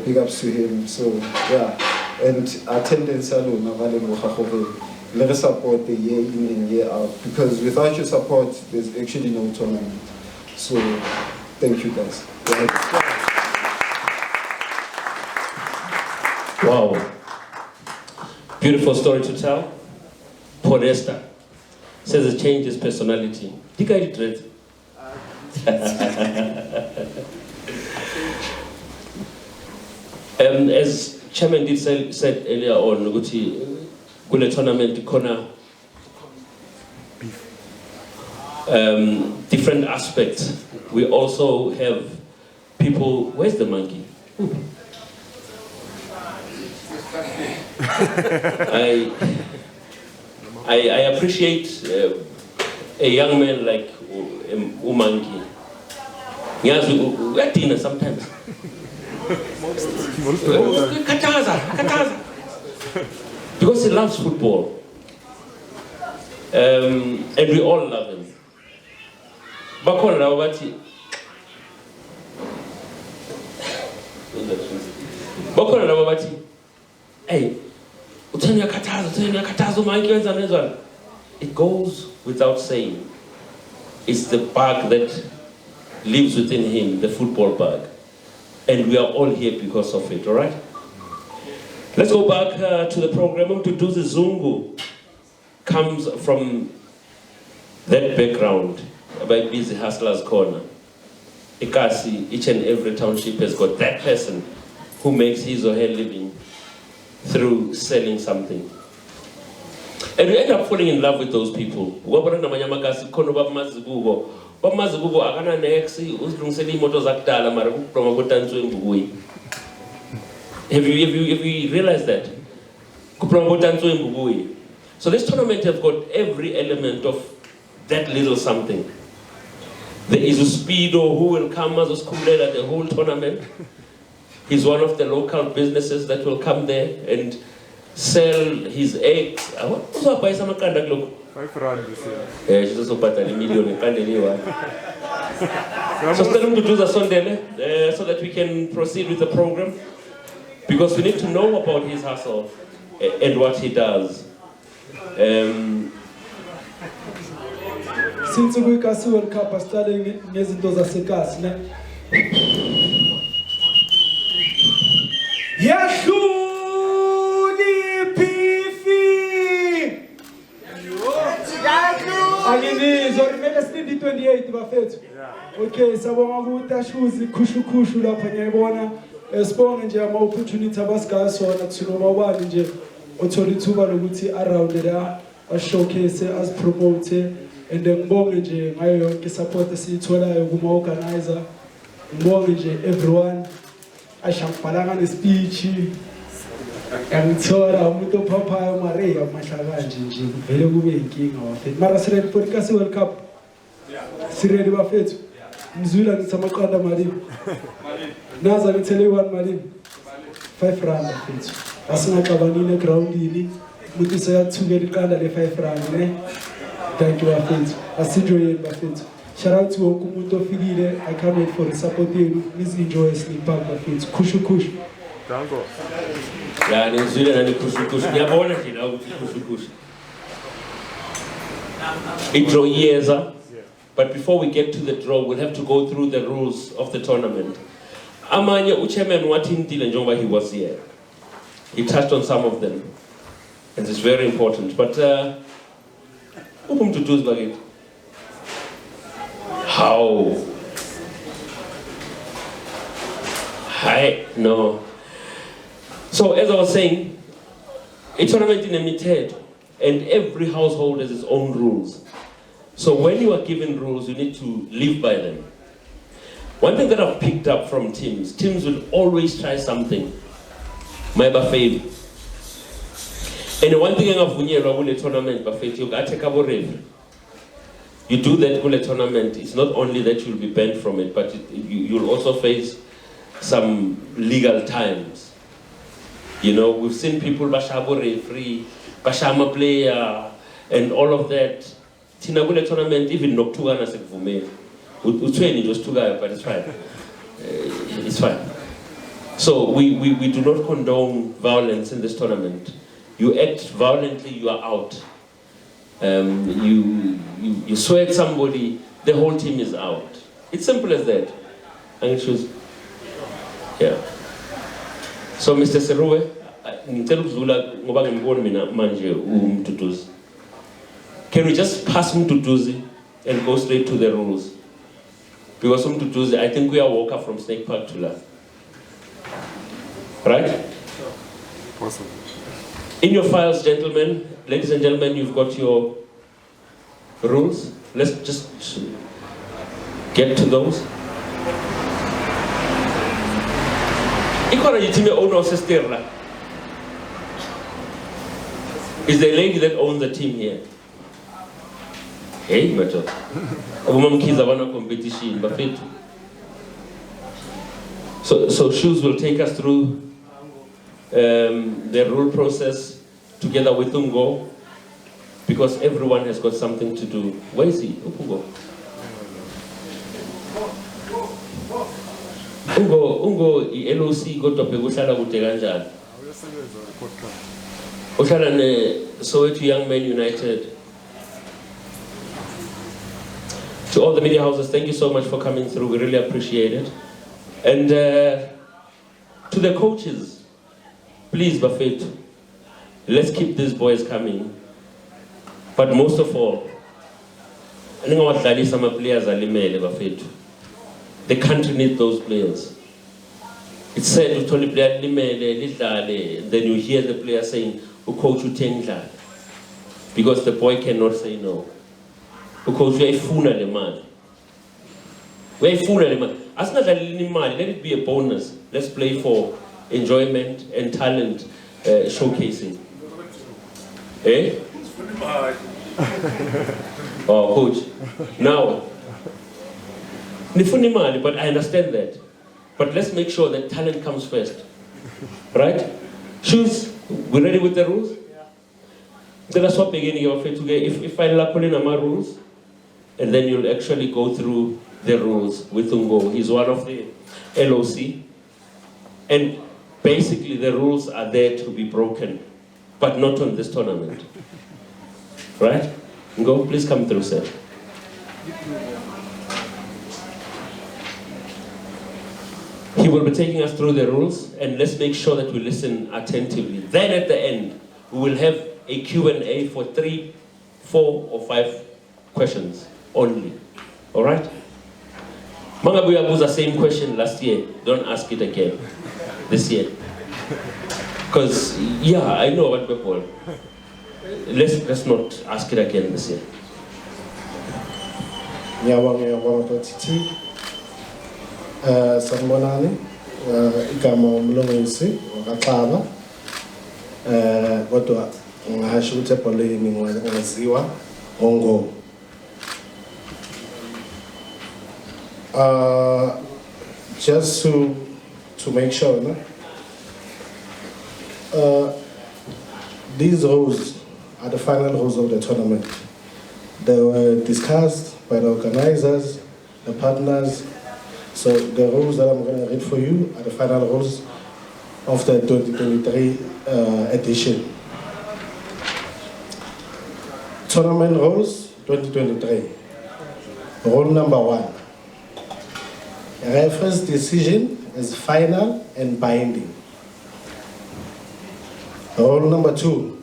big ups to him. So yeah, and attendance alone, let us support the year in and year out, because without your support, there's actually no tournament. So thank you guys. Wow. Beautiful story to tell. Podesta says it changed his personality. Did I read it? As Chairman did said earlier on, Gule tournament corner different aspects. We also have people. Where's the monkey? I appreciate a young man like Umangi. He has we dinner sometimes. Because he loves football. And we all love him. Bakona Rawati. Bakona Rawati. Hey, it goes without saying. It's the bug that lives within him, the football bug. And we are all here because of it, all right? Let's go back to the program. To do the Zungu comes from that background by Busy Hustlers Corner. Ikasi, each and every township has got that person who makes his or her living through selling something. And we end up falling in love with those people. Have you realized that? So this tournament has got every element of that little something. There is a speedo who will come as a school leader the whole tournament. He's one of the local businesses that will come there and sell his eggs. What's up, buy some kind of look? 5 rand this year. Yeah, she's also bought a million. So tell him to do the Sondele so that we can proceed with the program, because we need to know about his hustle and what he does. Since we can see World Cup starting ngezinto zasekhaya ne Angizizwa imele sindi 28 bafethu. Okay, sabonga ukuthi ashuzi khushu lapha ngiyabona. Sibonge nje ama opportunity abasigayo sona kuthina ubani nje othola ithuba lokuthi around la a showcase as promote and ngibonge nje ngayo yonke support esiyitholayo kuma organizer. Ngibonge nje everyone ashambhalanga nespeech. Ngithola umuntu ophaphayo mare yamahlaka kanje nje vele kube inkinga bafethu. Mara siredi for ikasi World Cup. Siredi bafethu. Mzula ngisamaqanda malini. Naza ngithele 1 malini. 5 rand bafethu. Asingaxabanile groundini. Umuntu seyathukela iqanda le 5 rand ne. Thank you bafethu. Asinjoye bafethu. Shout out to wonke umuntu ofikile. I can't wait for the support yenu. Please enjoy Sneke Park bafethu. Khushu khushu. Danko. Yeah, nizwile nani khushu. Ngiyabona nje la ukuthi khushu. It draw years, but before we get to the draw, we'll have to go through the rules of the tournament. Amanye uchairman wathintile njengoba he was here. He touched on some of them, and it's very important. But to do like it. How? Hi, no. So as I was saying, a tournament in a meted, and every household has its own rules. So when you are given rules, you need to live by them. One thing that I've picked up from teams will always try something. My buffet. And one thing I've done in a tournament, buffet, you take a referee. You do that in a tournament, it's not only that you'll be banned from it, but you'll also face some legal times. You know, we've seen people bashabo referee, bashama player, and all of that. Tinagule tournament, even Noctugana Sekvume. Utraining just to guy, but it's fine. It's fine. So we do not condone violence in this tournament. You act violently, you are out. You swear at somebody, the whole team is out. It's simple as that. And choose. Yeah. So Mr. Seruwe, can we just pass Mtutuzi and go straight to the rules? Because Mtutuzi, I think we are walking from Snake Park to La. Right? Possible. In your files, gentlemen, ladies and gentlemen, you've got your rules. Let's just get to those. Is the lady that owns the team here? Hey, macho. Competition, buffet. So Shoes will take us through the rule process together with Ungo, because everyone has got something to do. Where is he? Ungo. Ungo LOC got up a Gushala Uteganjan. Ushalane Soweto Young Men United. To all the media houses, thank you so much for coming through. We really appreciate it. And to the coaches, please, Buffett, let's keep these boys coming. But most of all, I think what some players are limele, Buffett. The country needs those players. It's said to only play limele, then you hear the player saying, coach you tenglale. Because the boy cannot say no. Because we are full of the man. We are full of the man. As not let it be a bonus. Let's play for enjoyment and talent showcasing. Eh? Oh, coach. Now, but I understand that. But let's make sure that talent comes first. Right? Shoes, we ready with the rules? So that's what beginning of it today. If I lack in my rules, and then you'll actually go through the rules with Ungo. He's one of the LOC. And basically the rules are there to be broken, but not on this tournament. Right? Ungo, please come through, sir. He will be taking us through the rules, and let's make sure that we listen attentively. Then at the end, we will have a Q&A for 3, 4, or 5 questions only. All right? Mangabuya was the same question last year. Don't ask it again this year. Because, yeah, I know what people. Let's not ask it again this year. ngiyabonga TT. Sanibonani, igama umlungisi wakaXaba. Kodwa ngingasho ukuthi ebholeni ngaziwa ngoNgo. Just to make sure, no? These rules are the final rules of the tournament. They were discussed by the organizers, the partners. So the rules that I'm going to read for you are the final rules of the 2023 edition. Tournament rules 2023. Rule number 1. A referee's decision is final and binding. Rule number 2.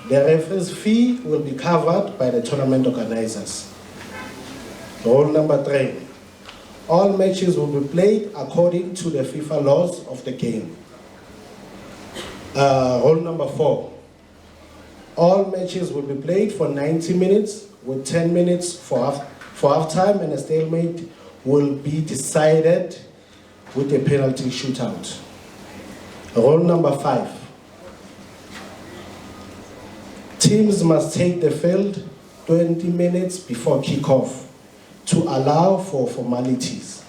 The referee's fee will be covered by the tournament organizers. Rule number 3. All matches will be played according to the FIFA laws of the game. Rule number 4. All matches will be played for 90 minutes with 10 minutes for halftime, and a stalemate will be decided with a penalty shootout. Rule number 5. Teams must take the field 20 minutes before kickoff to allow for formalities.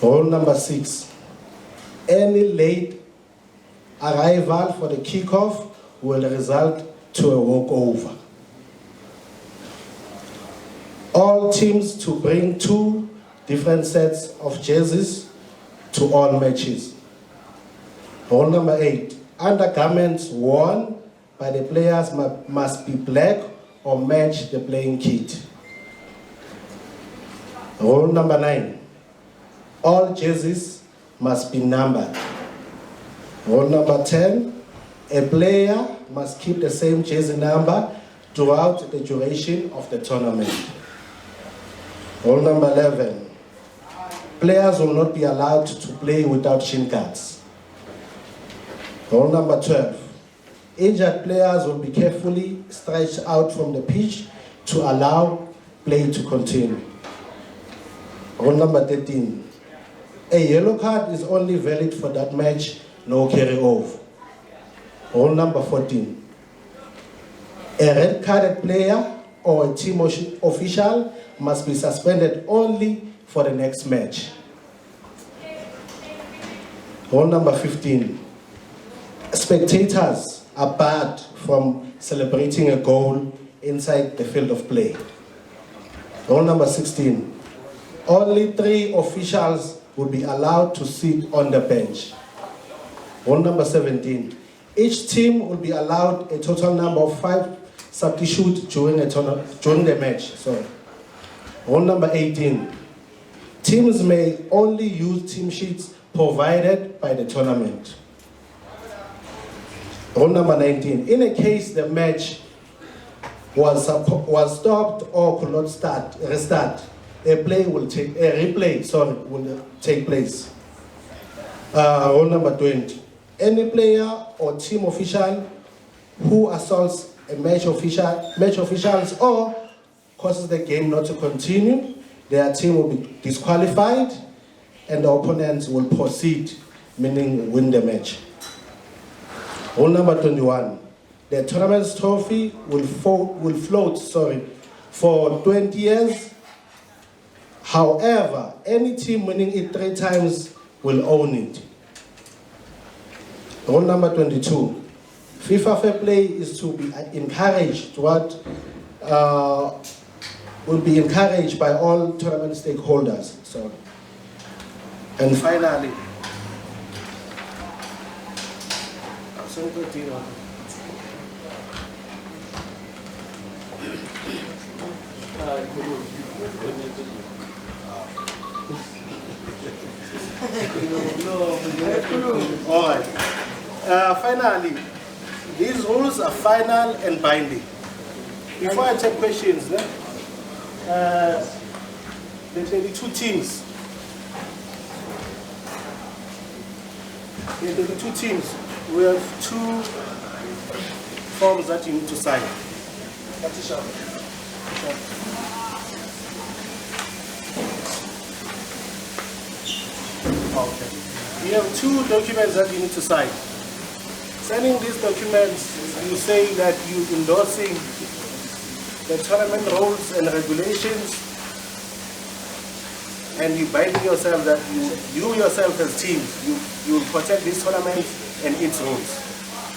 Rule number 6. Any late arrival for the kickoff will result to a walkover. All teams to bring 2 different sets of jerseys to all matches. Rule number 8. Undergarments worn by the players must be black or match the playing kit. Rule number 9. All jerseys must be numbered. Rule number 10. A player must keep the same jersey number throughout the duration of the tournament. Rule number 11. Players will not be allowed to play without shin guards. Rule number 12. Injured players will be carefully stretched out from the pitch to allow play to continue. Rule number 13. A yellow card is only valid for that match, no carry-over. Rule number 14. A red-carded player or a team official must be suspended only for the next match. Rule number 15. Spectators are barred from celebrating a goal inside the field of play. Rule number 16. Only 3 officials will be allowed to sit on the bench. Rule number 17. Each team will be allowed a total number of 5 substitutes during the match. Rule number 18. Teams may only use team sheets provided by the tournament. Rule number 19. In a case the match was stopped or could not restart, a replay will take place. Rule number 20. Any player or team official who assaults a match officials or causes the game not to continue, their team will be disqualified and the opponents will proceed, meaning win the match. Rule number 21. The tournament's trophy will float for 20 years. However, any team winning it 3 times will own it. Rule number 22. FIFA fair play is to be encouraged. Will be encouraged by all tournament stakeholders. And finally, all right. Finally, these rules are final and binding. Before I take questions, there will be 2 teams. There will be 2 teams. We have 2 forms that you need to sign. Okay. We have 2 documents that you need to sign. Signing these documents, you say that you endorsing the tournament rules and regulations, and you binding yourself that you yourself as teams, you will protect this tournament and its rules.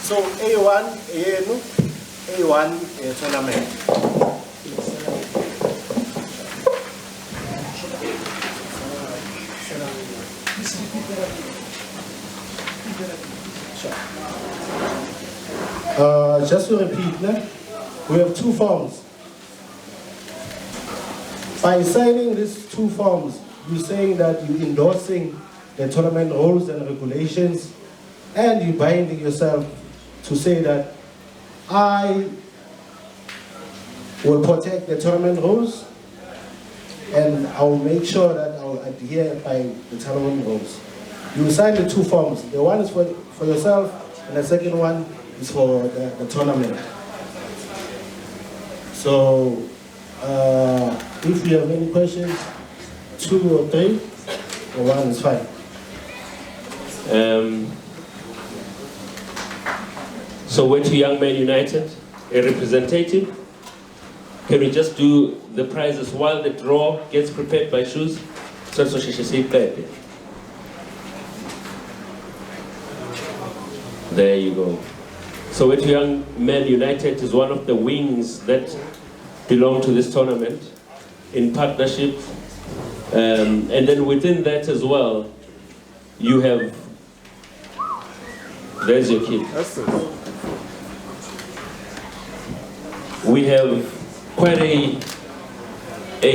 So A1, A1 tournament. Just to repeat, we have 2 forms. By signing these 2 forms, you're saying that you're endorsing the tournament rules and regulations, and you're binding yourself to say that I will protect the tournament rules, and I will make sure that I will adhere by the tournament rules. You sign the 2 forms. The one is for yourself, and the second one is for the tournament. So, if you have any questions, 2 or 3, or 1 is fine. Soweto Young Men United, a representative. Can we just do the prizes while the draw gets prepared by shoes? So there you go. Soweto Young Men United is one of the wings that belong to this tournament in partnership. And then within that as well, you have, there's your kid. That's it. We have quite a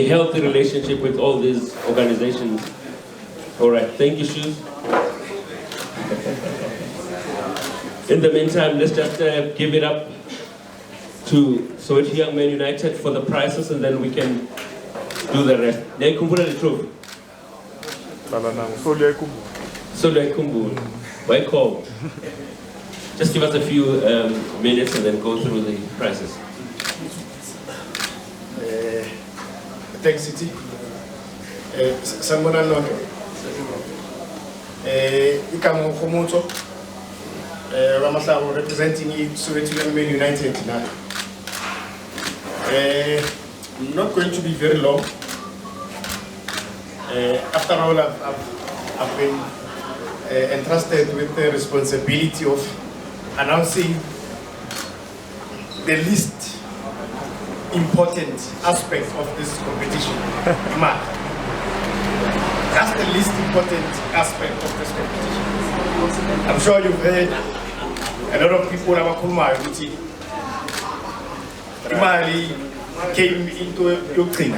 healthy relationship with all these organizations. All right, thank you, Shoes. In the meantime, let's just give it up to Soweto Young Men United for the prizes, and then we can do the rest. Why call? Just give us a few minutes and then go through the prizes. Thanks, City. Sambona Noto. Ikamu Komoto. Ramasao representing Soweto Young Men United now. I'm not going to be very long. After all, I've been entrusted with the responsibility of announcing the least important aspect of this competition. That's the least important aspect of this competition. I'm sure you've heard a lot of people have Imali came into doctrine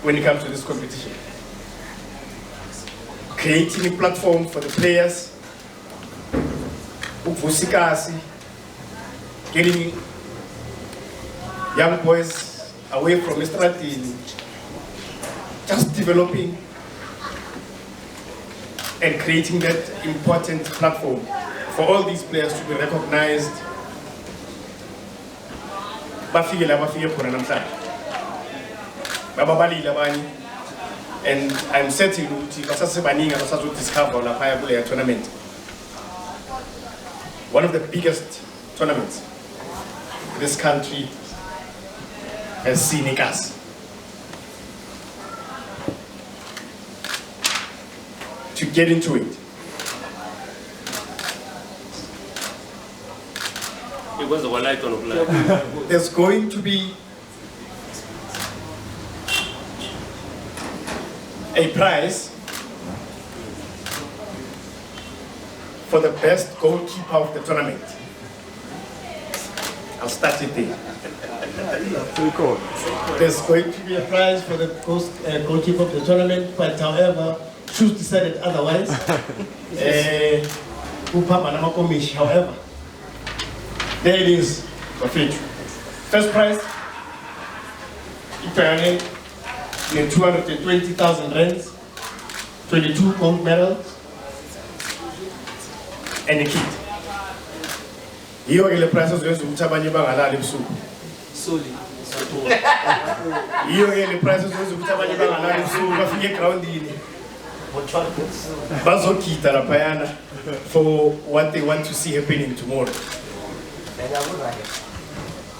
when it comes to this competition. Creating a platform for the players, getting young boys away from Estratin, just developing and creating that important platform for all these players to be recognized. And I'm certain to discover the tournament. One of the biggest tournaments this country has seen us. To get into it. It was a light on black. There's going to be a prize for the best goalkeeper of the tournament. I'll start it there. There's going to be a prize for the goalkeeper of the tournament, but however, Shoes decided otherwise. However, there it is for future. First prize, 220,000 rands, 22 gold medals, and a kit. Here are the prices of the Solely. Iyo ke le prices ukuthi abanye banganani so bafike groundini bazogida laphayana for what they want to see happening tomorrow.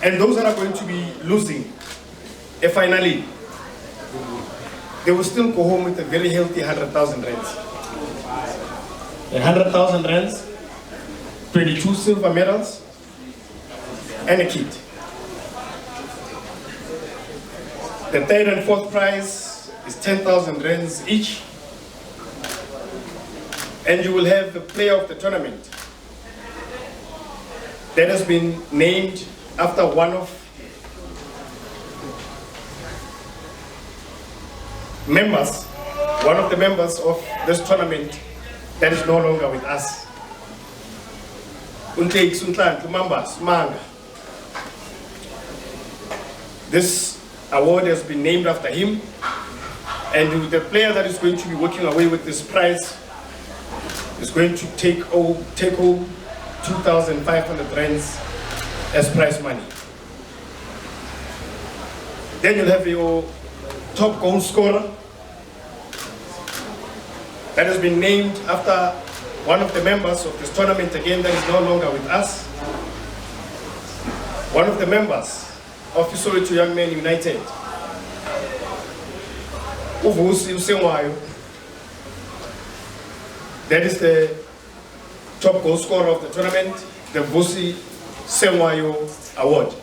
And those that are going to be losing, finally, they will still go home with a very healthy 100,000 rands. 100,000 rands, 22 silver medals, and a kit. The third and fourth prize is 10,000 rands each. And you will have the player of the tournament that has been named after one of the members of this tournament that is no longer with us. This award has been named after him, and the player that is going to be walking away with this prize is going to take home 2,500 rands as prize money. Then you'll have your top goal scorer that has been named after one of the members of this tournament again that is no longer with us. One of the members of Soweto Young Men United, Uvusi Usengwayo. That is the top goal scorer of the tournament, the Vusi Sengwayo Award.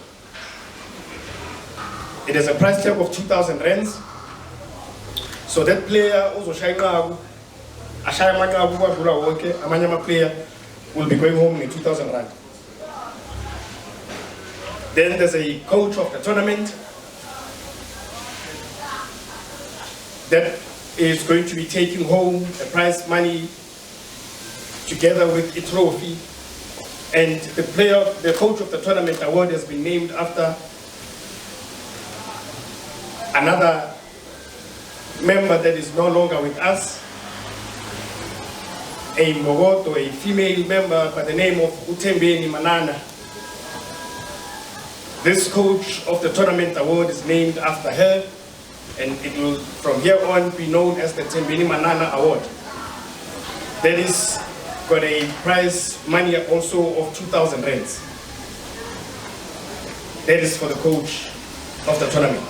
It has a price tag of 2,000 rands. So that player also Amanyama player will be going home with 2,000 rand. Then there's a coach of the tournament that is going to be taking home the prize money together with a trophy. And the coach of the tournament award has been named after another member that is no longer with us, a Mogoto, a female member by the name of Utembeni Manana. This coach of the tournament award is named after her, and it will from here on be known as the Tembeni Manana Award. That is got a prize money also of 2,000 rands. That is for the coach of the tournament.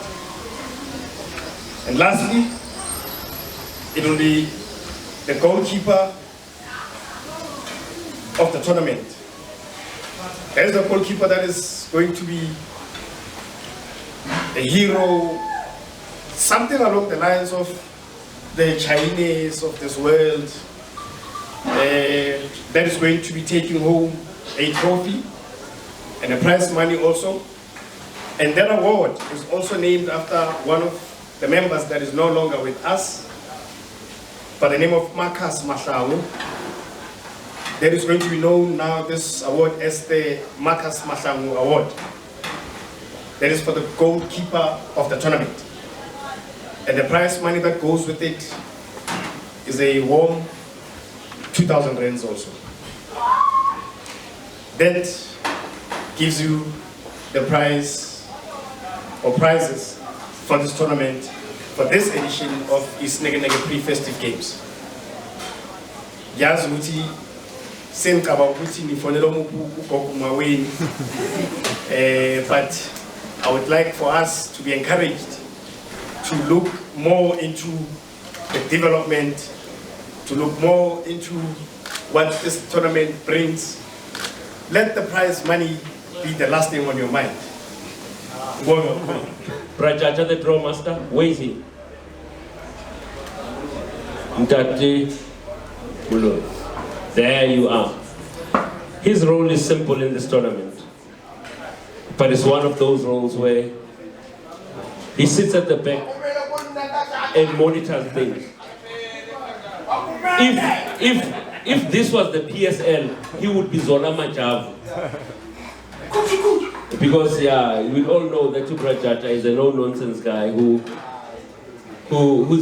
And lastly, it will be the goalkeeper of the tournament. There is a goalkeeper that is going to be a hero, something along the lines of the Chinese of this world, that is going to be taking home a trophy and a prize money also. And that award is also named after one of the members that is no longer with us, by the name of Marcus Mahlawu. That is going to be known now, this award, as the Marcus Mahlawu Award. That is for the goalkeeper of the tournament. And the prize money that goes with it is a warm 2,000 rands also. That gives you the prize or prizes for this tournament, for this edition of Snekeneke Pre-Festive Games. Yazi ukuthi sengicaba ukuthi nifonela ugogo maweni, but I would like for us to be encouraged to look more into the development, to look more into what this tournament brings. Let the prize money be the last thing on your mind. Brajaja, the draw master, where is he? Mtati Bulo. There you are. His role is simple in this tournament, but it's one of those roles where he sits at the back and monitors things. If this was the PSL, he would be Zola Majavu. Because yeah, we all know that Brajaja is a no-nonsense guy who's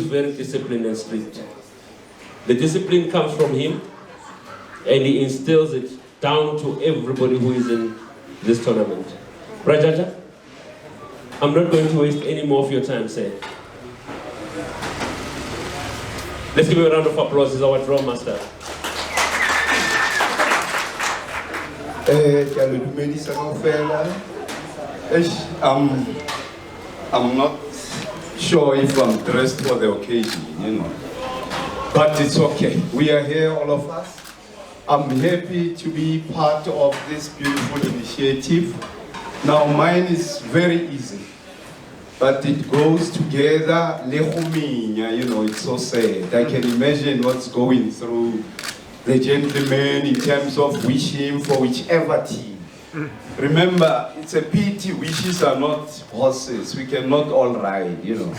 very disciplined and strict. The discipline comes from him, and he instills it down to everybody who is in this tournament. Brajaja? I'm not going to waste any more of your time, sir. Let's give him a round of applause. He's our drum master. I'm not sure if I'm dressed for the occasion, you know. But it's okay. We are here, all of us. I'm happy to be part of this beautiful initiative. Now, mine is very easy, but it goes together. You know, it's so sad. I can imagine what's going through the gentleman in terms of wishing for whichever team. Remember, it's a pity wishes are not horses. We cannot all ride, you know.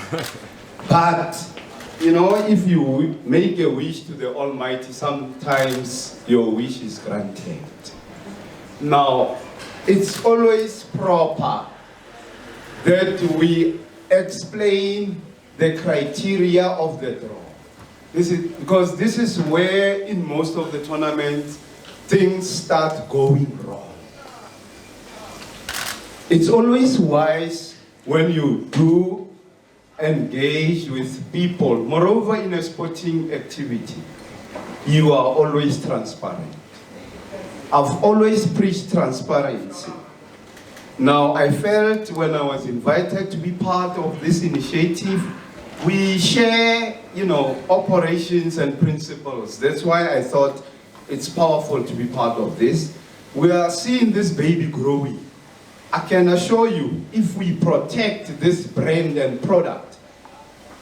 But, you know, if you make a wish to the Almighty, sometimes your wish is granted. Now, it's always proper that we explain the criteria of the draw. Because this is where, in most of the tournaments, things start going wrong. It's always wise when you do engage with people. Moreover, in a sporting activity, you are always transparent. I've always preached transparency. Now, I felt when I was invited to be part of this initiative, we share, you know, operations and principles. That's why I thought it's powerful to be part of this. We are seeing this baby growing. I can assure you, if we protect this brand and product,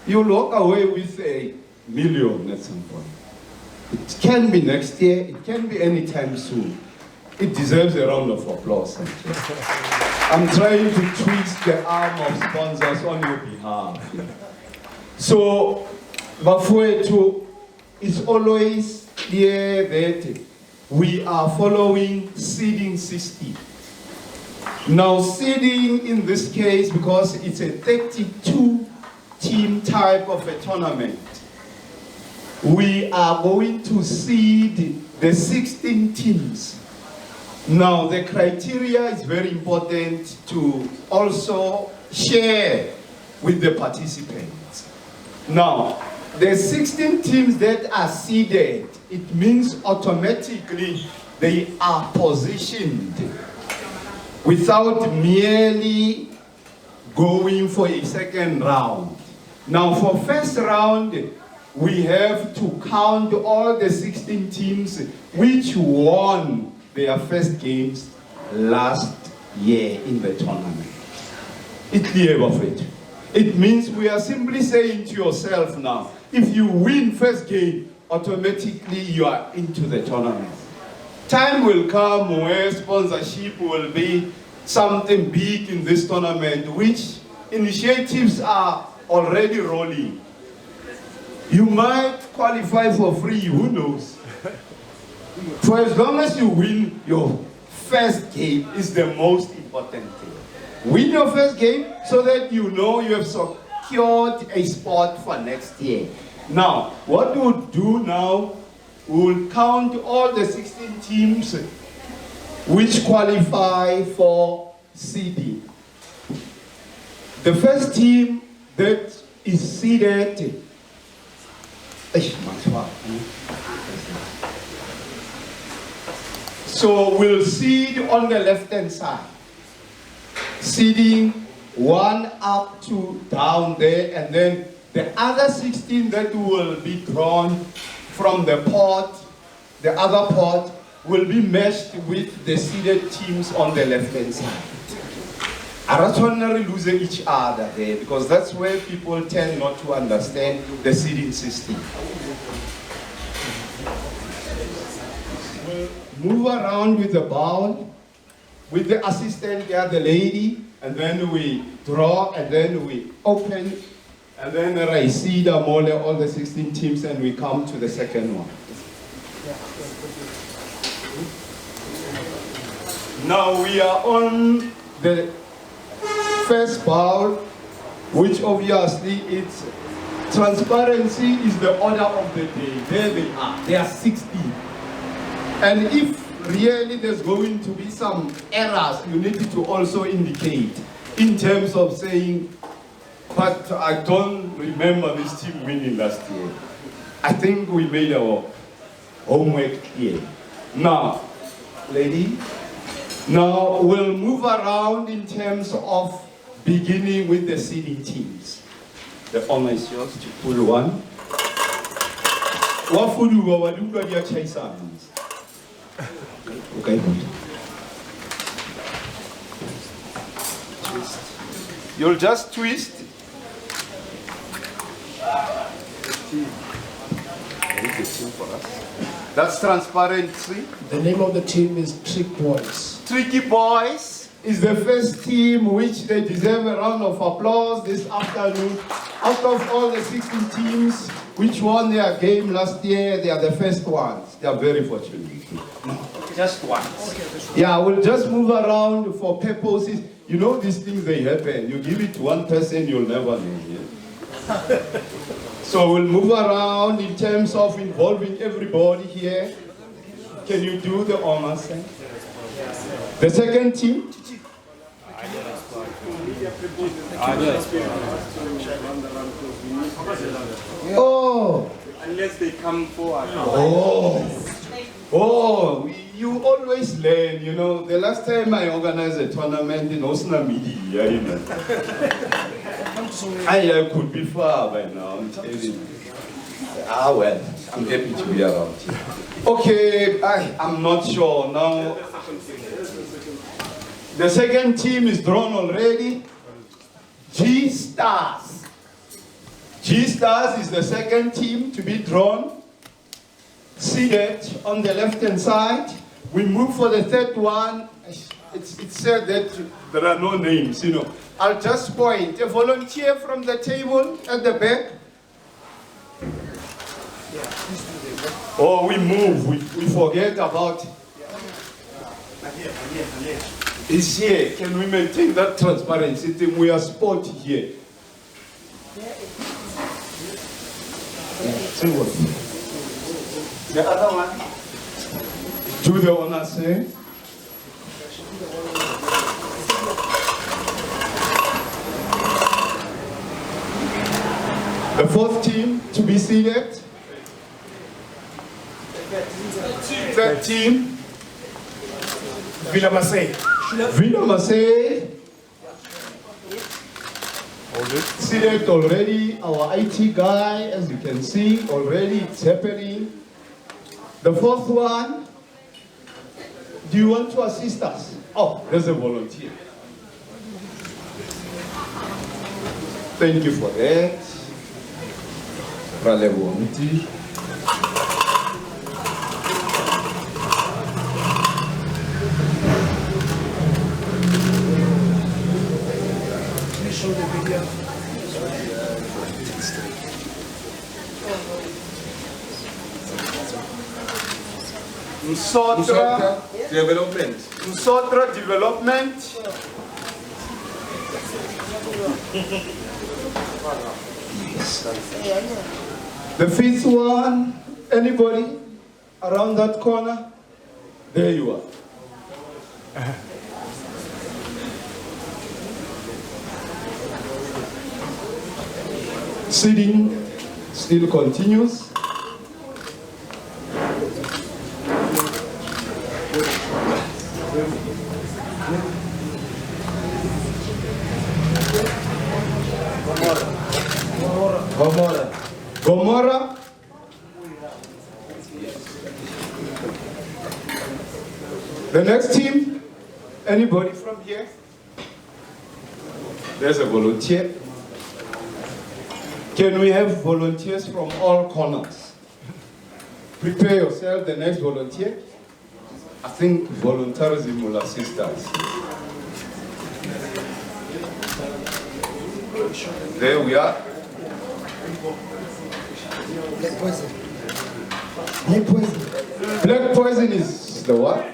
you'll walk away with $1 million at some point. It can be next year, it can be anytime soon. It deserves a round of applause. I'm trying to twist the arm of sponsors on your behalf. So, Bafwetu is always clear that we are following seeding system. Now, seeding in this case, because it's a 32-team type of a tournament, we are going to seed the 16 teams. Now, the criteria is very important to also share with the participants. Now, the 16 teams that are seeded, it means automatically they are positioned without merely going for a second round. Now, for first round, we have to count all the 16 teams which won their first games last year in the tournament. It means we are simply saying to yourself now, if you win first game, automatically you are into the tournament. Time will come where sponsorship will be something big in this tournament, which initiatives are already rolling. You might qualify for free, who knows? For as long as you win your first game is the most important thing. Win your first game so that you know you have secured a spot for next year. Now, what we'll do now, we'll count all the 16 teams which qualify for seeding. The first team that is seeded, so we'll seed on the left-hand side, seeding 1 up to down there, and then the other 16 that will be drawn from the pot, the other pot, will be meshed with the seeded teams on the left-hand side. Aratonary lose each other there, because that's where people tend not to understand the seeding system. We'll move around with the bowl, with the assistant there, the lady, and then we draw, and then we open, and then I seed all the 16 teams, and we come to the second one. Now we are on the first bowl, which obviously it's transparency is the order of the day. There they are. There are 16. And if really there's going to be some errors, you need to also indicate. in terms of saying, but I don't remember this team winning last year. I think we made our homework here. Now, lady, now we'll move around in terms of beginning with the seeding teams. The honor is yours to pull one. Okay. You'll just twist. That's transparency. The name of the team is Trick Boys. Tricky Boys is the first team which they deserve a round of applause this afternoon. Out of all the 16 teams which won their game last year, they are the first ones. They are very fortunate. Just once. Yeah, we'll just move around for purposes. You know these things, they happen. You give it to one person, you'll never know. Yeah? So we'll move around in terms of involving everybody here. Can you do the honors? The second team? Oh. Unless they come forward. Oh, you always learn, you know. The last time I organized a tournament in Osna Media, you know. I could be far by now, I'm telling you. Ah, well, I'm happy to be around here. Okay, I'm not sure now. The second team is drawn already. G-Stars. G-Stars is the second team to be drawn. Seated on the left-hand side. We move for the third one. It's said that there are no names, you know. I'll just point. A volunteer from the table at the back. Oh, we move. We forget about. It's here. Can we maintain that transparency thing? We are spot here. The other one. Do the honors, eh? The fourth team to be seated. Third team. Villa Marseille. Villa Marseille. Seated already. Our IT guy, as you can see, already it's happening. The fourth one. Do you want to assist us? Oh, there's a volunteer. Thank you for that. Ralevo. Soweto Development. Soweto Development. The fifth one. Anybody around that corner? There you are. Seeding still continues. Gomorrah. The next team, anybody from here? There's a volunteer. Can we have volunteers from all corners? Prepare yourself, the next volunteer. I think volunteerism will assist us. There we are. Black poison. Black poison. Black poison is the what?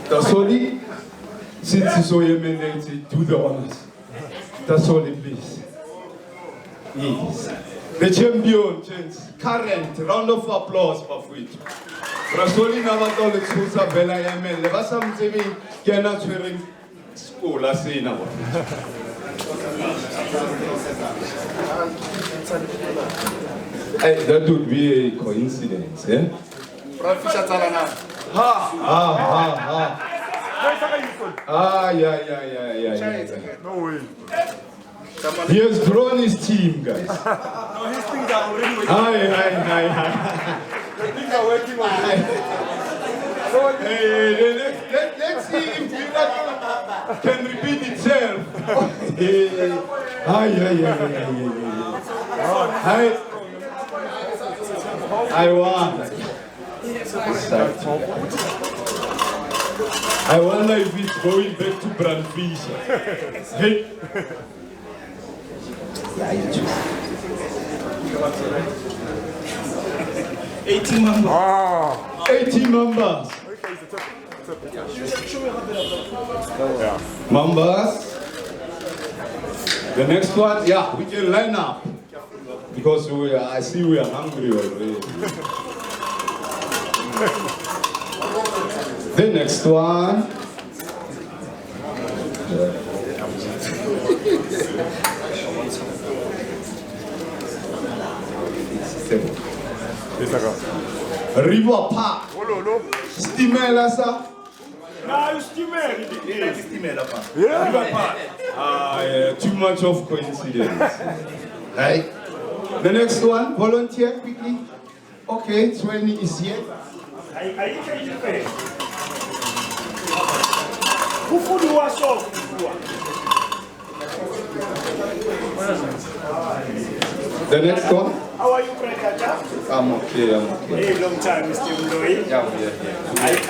Tasoli, since you so eminent, do the honors. Tasoli, please. Yes. The champion, current round of applause for Fuito. Rasoli na batla le tshosa bela ya mele ba sa mtsebeng ke ena tshwereng skola sena bona. That would be a coincidence, eh? Yeah. No way. He has grown his team, guys. No, his things are already working. Hi. The things are working on him. Let's see if that can repeat itself. I wonder if it's going back to Brandfish. Hey. 18 members. 18 members. Members. The next one, yeah, we can line up. Because I see we are hungry already. The next one. River Park. Stimela, sir. No, Stimela. River Park. Yeah, too much of coincidence. Right. The next one, volunteer quickly. Okay, 20 is here. The next one. How are you, Brother? I'm okay. Hey, long time, Mr. Mloy. Yeah.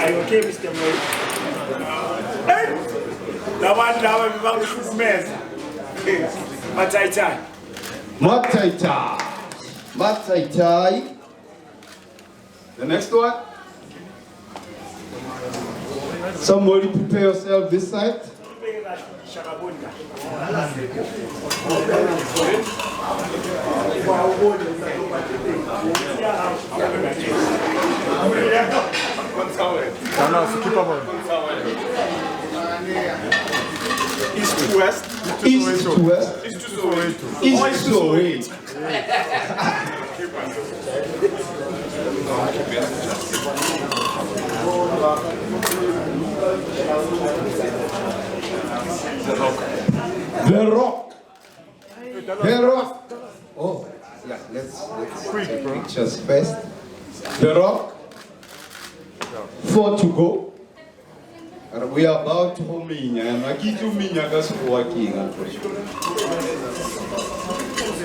Are you okay, Mr. Mloy? Hey! The one now about this mess. Mataitai. The next one. Somebody prepare yourself this side. East to west. East to west. East to west. The rock. Oh, yeah, let's take pictures first. The rock. 4 to go. And we are about to minya. And I keep to minya because working.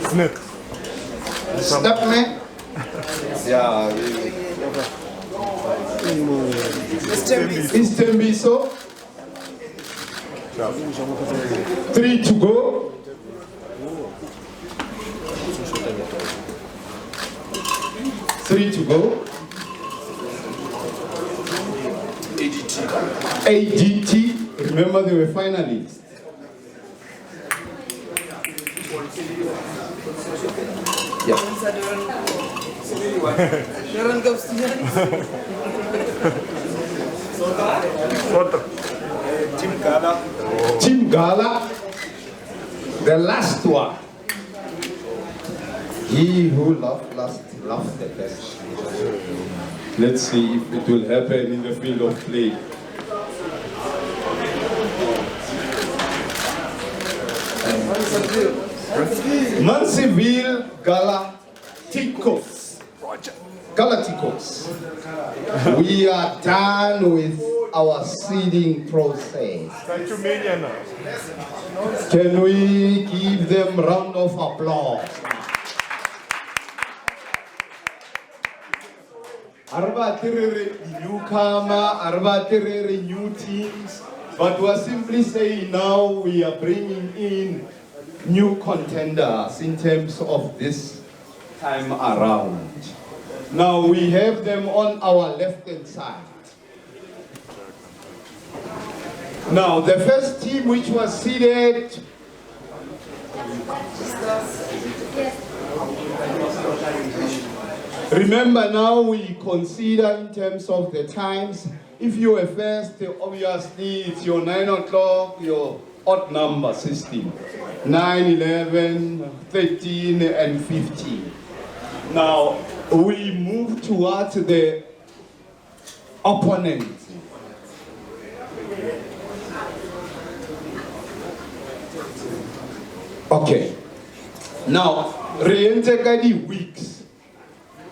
Sneke. Step man. Yeah. It's Tembiso. 3 to go. 3 to go. AGT. Remember they were finalists. Yeah. Team Gala. The last one. He who loved last loved the best. Let's see if it will happen in the field of play. Mansiville Galacticos. We are done with our seeding process. Can we give them a round of applause? Arbatirere newcomer, arbatirere new teams, but we're simply saying now we are bringing in new contenders in terms of this time around. Now we have them on our left-hand side. Now the first team which was seeded Remember now we consider in terms of the times. If you were first, obviously it's your 9 o'clock, your odd number system. 9, 11, 13, and 15. Now, we move towards the opponent. Okay. Now, re-enter weeks.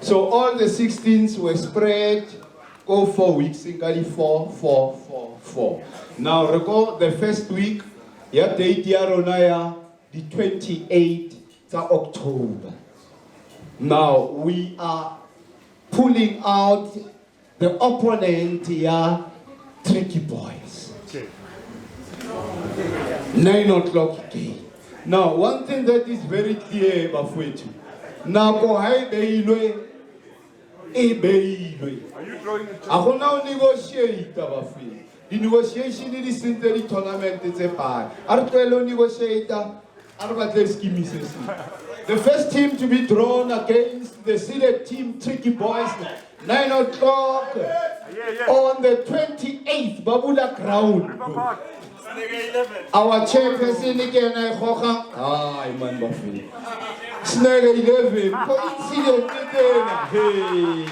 So all the 16s were spread, go 4 weeks, in 4, 4, 4, 4. Now, recall the first week, yeah, date the 28th of October. Now, we are pulling out the opponent here, Tricky Boys. Okay. 9 o'clock game. Now, one thing that is very clear about Soweto. Now, go high beilwe, e beilwe. Are you drawing a I will now negotiate about it. The negotiation is in the tournament. It's a bad. I will negotiate. The first team to be drawn against the seeded team, Tricky Boys, 9 o'clock on the 28th, Babula Ground. Our chairperson again, I man, Buffy. Sneke 11, coincident again. Hey.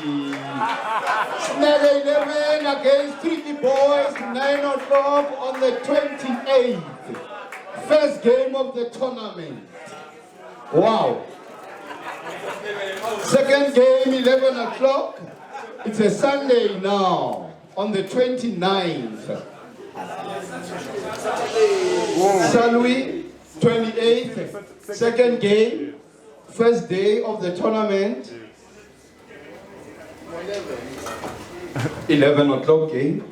Sneke 11 against Tricky Boys, 9 o'clock on the 28th. First game of the tournament. Wow. Second game, 11 o'clock. It's a Sunday now, on the 29th. Salwi, 28th. Second game, first day of the tournament. 11 o'clock game.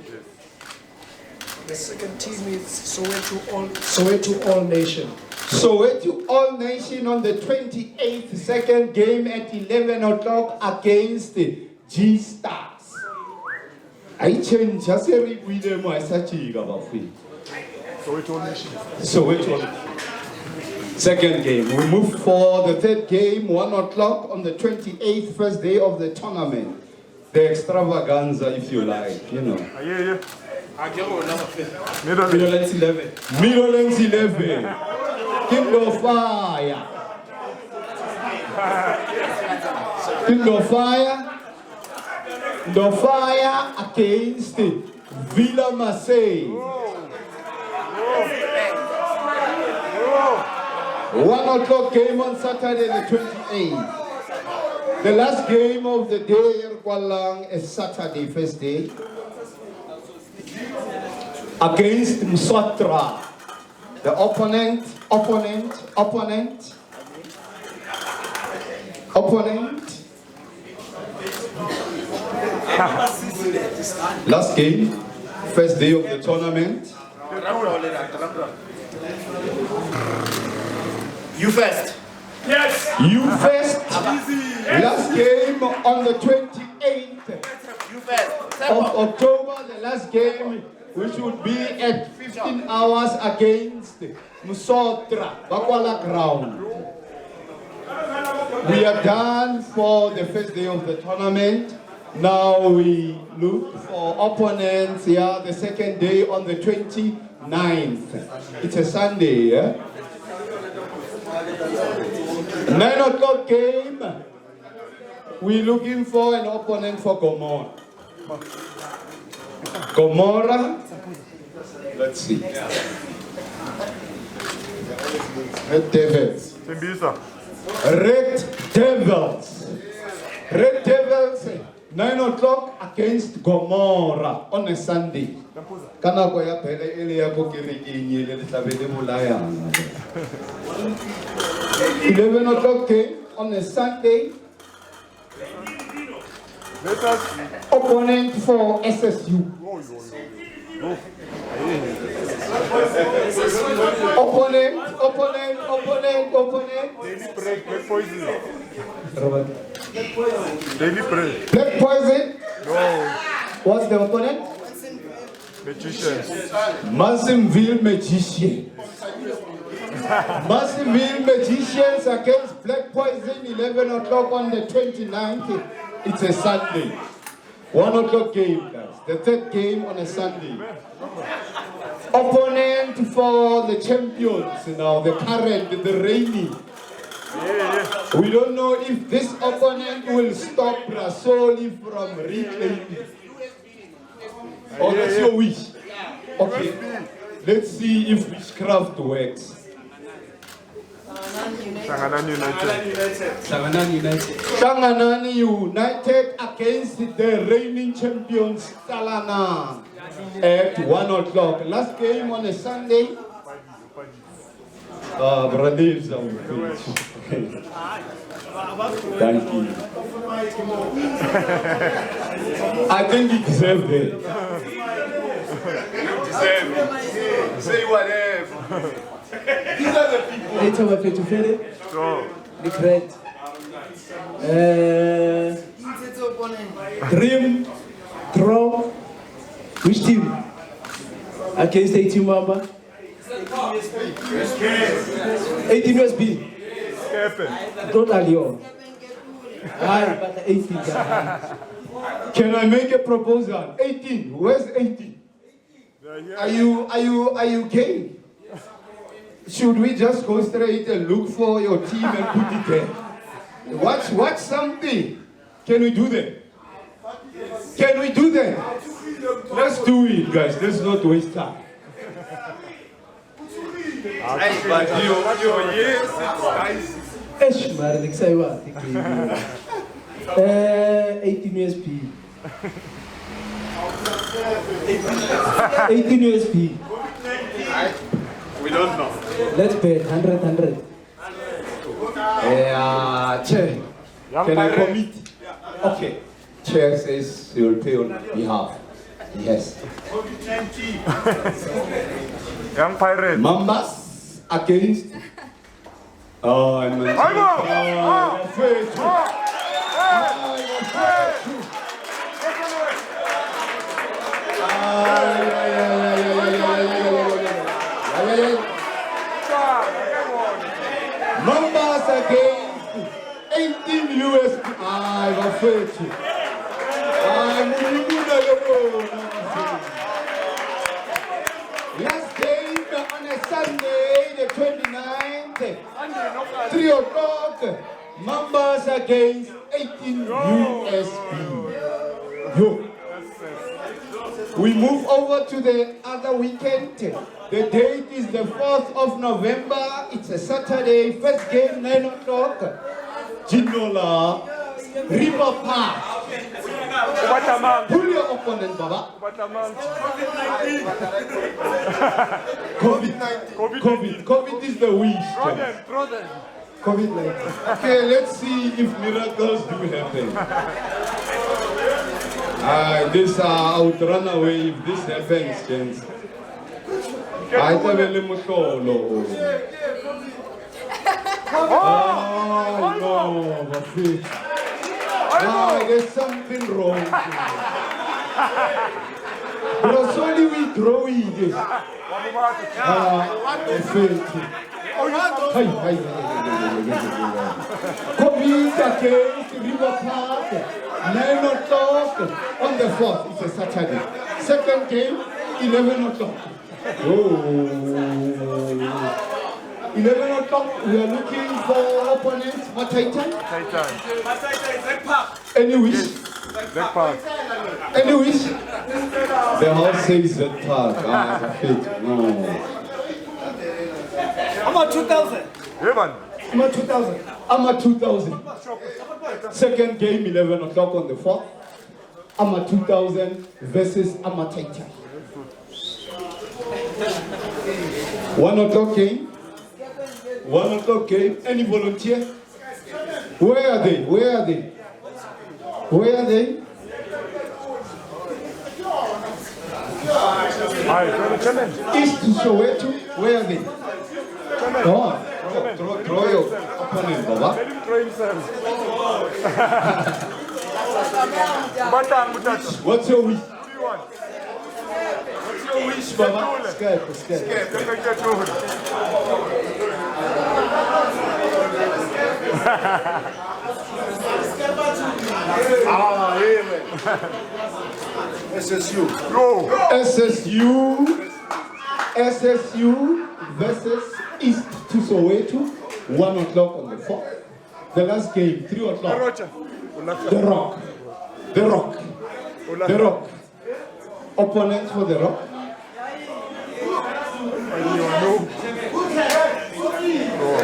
The second team is Soweto All Nation. Soweto All Nation on the 28th, second game at 11 o'clock against G Stars. I change just every video my searching about Soweto All Nation. Soweto. Second game. We move for the third game, 1 o'clock on the 28th, first day of the tournament. The extravaganza, if you like, you know. Yeah. Middlelands 11. Middlelands 11. Kingdom Fire. Kingdom Fire against Villa Marseille. 1 o'clock game on Saturday the 28th. The last game of the day is Saturday, first day. Against Msotra. The opponent. Last game, first day of the tournament. You first. Yes. You first. Last game on the 28th of October, the last game, which would be at 15 hours against Msotra, Bakwala Ground. We are done for the first day of the tournament. Now we look for opponents here, the second day on the 29th. It's a Sunday, yeah? 9 o'clock game. We're looking for an opponent for Gomorrah. Let's see. Red Devils. Red Devils, 9 o'clock against Gomorrah on a Sunday. 11 o'clock game on a Sunday. Opponent for SSU. Opponent. Daily break, Black Poison. Daily break. Black Poison? No. What's the opponent? Magicians. Mansonville Magician. Massiville Magicians against Black Poison, 11 o'clock on the 29th. It's a Sunday. 1 o'clock game, guys. The third game on a Sunday. Opponent for the champions now, the current, the reigning. We don't know if this opponent will stop Brasoli from reclaiming. Oh, that's your wish. Okay, let's see if witchcraft works. Shanganani United against the reigning champions Talana at 1 o'clock. Last game on a Sunday. Thank you. I think he deserved it. You deserve it. Say whatever. These are the people. Later we're going to finish. The great. Dream, draw. Which team? Against 18 Mamba. 18 USB. Totally all. But 18. Can I make a proposal? 18. Where's 18? Are you game? Should we just go straight and look for your team and put it there? Watch something. Can we do that? Can we do that? Let's do it, guys. Let's not waste time. But Esh, maar ik zei wat. 18 USP. 18 USP. We don't know. Let's bet 100. Yeah, Chair. Can I commit? Okay. Chair says he will pay on behalf. Yes. Young Pirate. Mambas against. Oh, I'm Mambas against 18 USP. I'm afraid to. Last game on a Sunday, the 29th, 3 o'clock, Mambas against 18 USP. Yo. We move over to the other weekend. The date is the 4th of November. It's a Saturday. First game, 9 o'clock. Jinola, River Park. Who your opponent, Baba? COVID. COVID is the wish. COVID-19. Okay, let's see if miracles do happen. This I would run away if this happens, gents. I tell you, Mutolo. No, there's something wrong. Because only we draw it. COVID against River Park, 9 o'clock on the 4th. It's a Saturday. Second game, 11 o'clock. Oh. 11 o'clock, we are looking for opponents for Titan. Any wish? Black Park. Any wish? The house says that park. No. I'm at 2,000. Yeah, man. I'm at 2,000. Second game, 11 o'clock on the 4th. I'm at 2,000 versus Titan. 1 o'clock game. 1 o'clock game. Any volunteer? Where are they? East to Soweto. Where are they? Throw your opponent, Baba. What's your wish? What's your wish, Baba? Scared. SSU. SSU versus East to Soweto, 1 o'clock on the 4th. The last game, 3 o'clock. The Rock. Opponents for the Rock.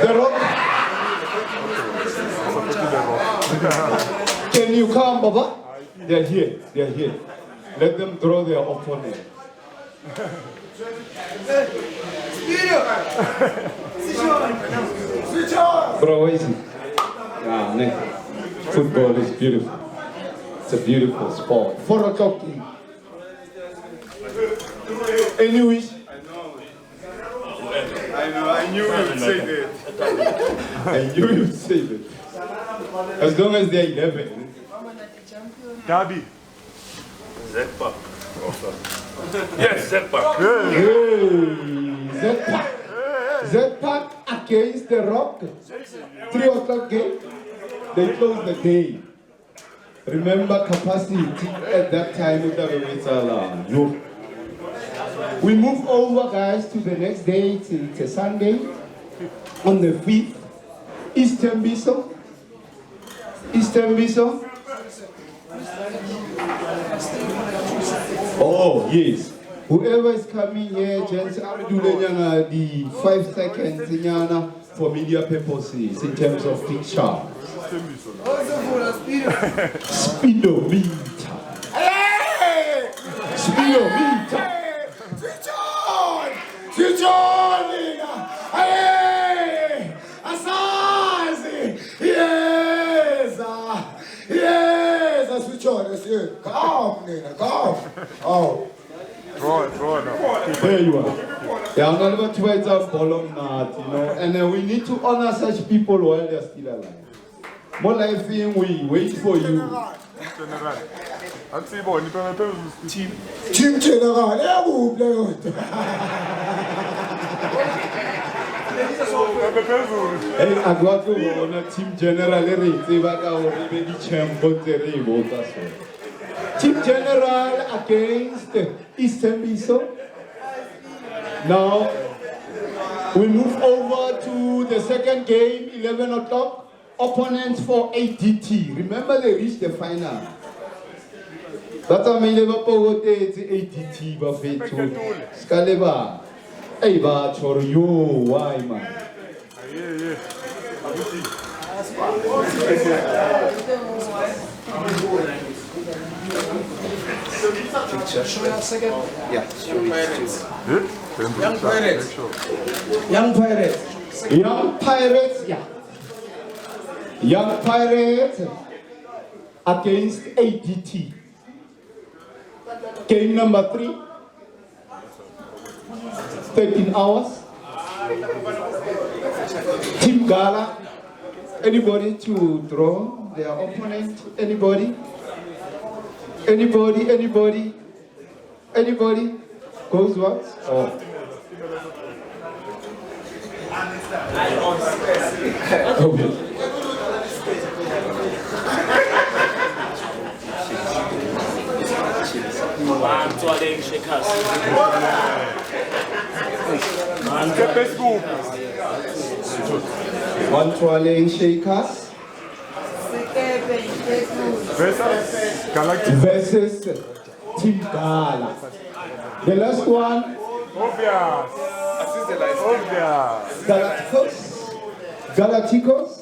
The Rock. Can you come, Baba? They're here. Let them draw their opponent. Bro, what is it? Football is beautiful. It's a beautiful sport. 4 o'clock. Any wish? I knew you would say that. I knew you would say that. As long as they're 11. Derby. Z-Pack. Yes, Z-Pack. Z-Pack against the Rock. 3 o'clock game. They close the day. Remember capacity at that time. We move over, guys, to the next day. It's a Sunday. On the 5th. Eastern Biso. Oh, yes. Whoever is coming here, gents, I'm doing the 5 seconds for media purposes in terms of picture. Speedometer. Hey! Speedometer. Switch on! Hey! Asazi! Yes! Switch on, that's it. Come, Nina, come. Oh. Draw it now. There you are. Yeah, I'm not about to wait on Bolong Nat, and we need to honor such people while they're still alive. More life in, we wait for you. General. Team General, yeah, move, Hey, I got to on a Team General, Team General against Eastern Biso. Now, we move over to the second game, 11 o'clock. Opponents for ADT. Remember, they reached the final. That's why I never forgot ADT. Scaleba. Hey, but for you, why, man? Young Pirates against ADT. Game number 3. 13 hours. Team Gala. Anybody to draw their opponent? Anybody? Goes once? Oh. Okay. One Twirling Shakers versus Team Gala. The last one, Galacticos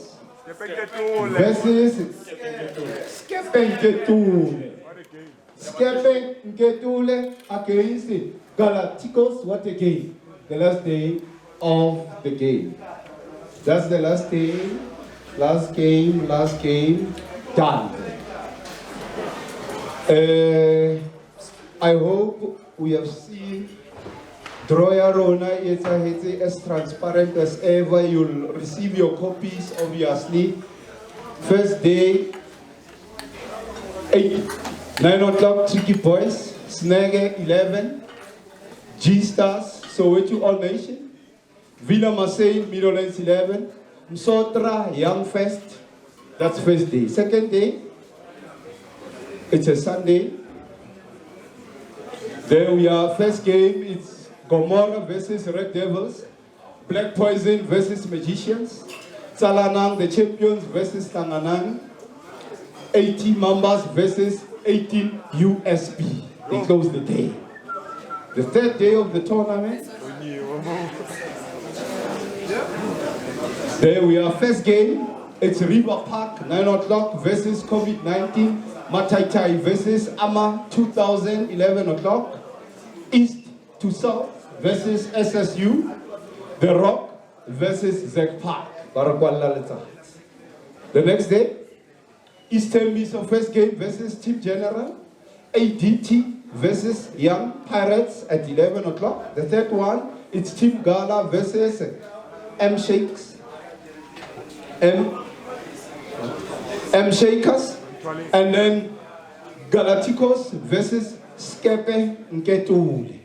versus Skepenketule against Galacticos. What a game. The last day of the game. That's the last day. Last game, done. I hope we have seen Droya Rona as transparent as ever. You'll receive your copies, obviously. First day, 9 o'clock, Tricky Boys, Sneke 11, G-Stars, Soweto All Nation, Villa Marseille, Middle Lands 11, Msotra, Young Fest, That's first day. Second day, it's a Sunday. There we are, first game, it's Gomorrah versus Red Devils. Black Poison versus Magicians. Salanang, the champions, versus Tanganang. 80 Mambas versus 18 USB. They close the day. The third day of the tournament. There we are, first game. It's River Park, 9 o'clock versus COVID-19. Mataitai versus Ama, 2000, 11 o'clock. East to South versus SSU. The Rock versus Zeg Park. The next day, Eastern Miso first game versus Team General. ADT versus Young Pirates at 11 o'clock. The third one, it's Team Gala versus M Shakes. M Shakers. And then Galacticos versus Skepe Nketuli.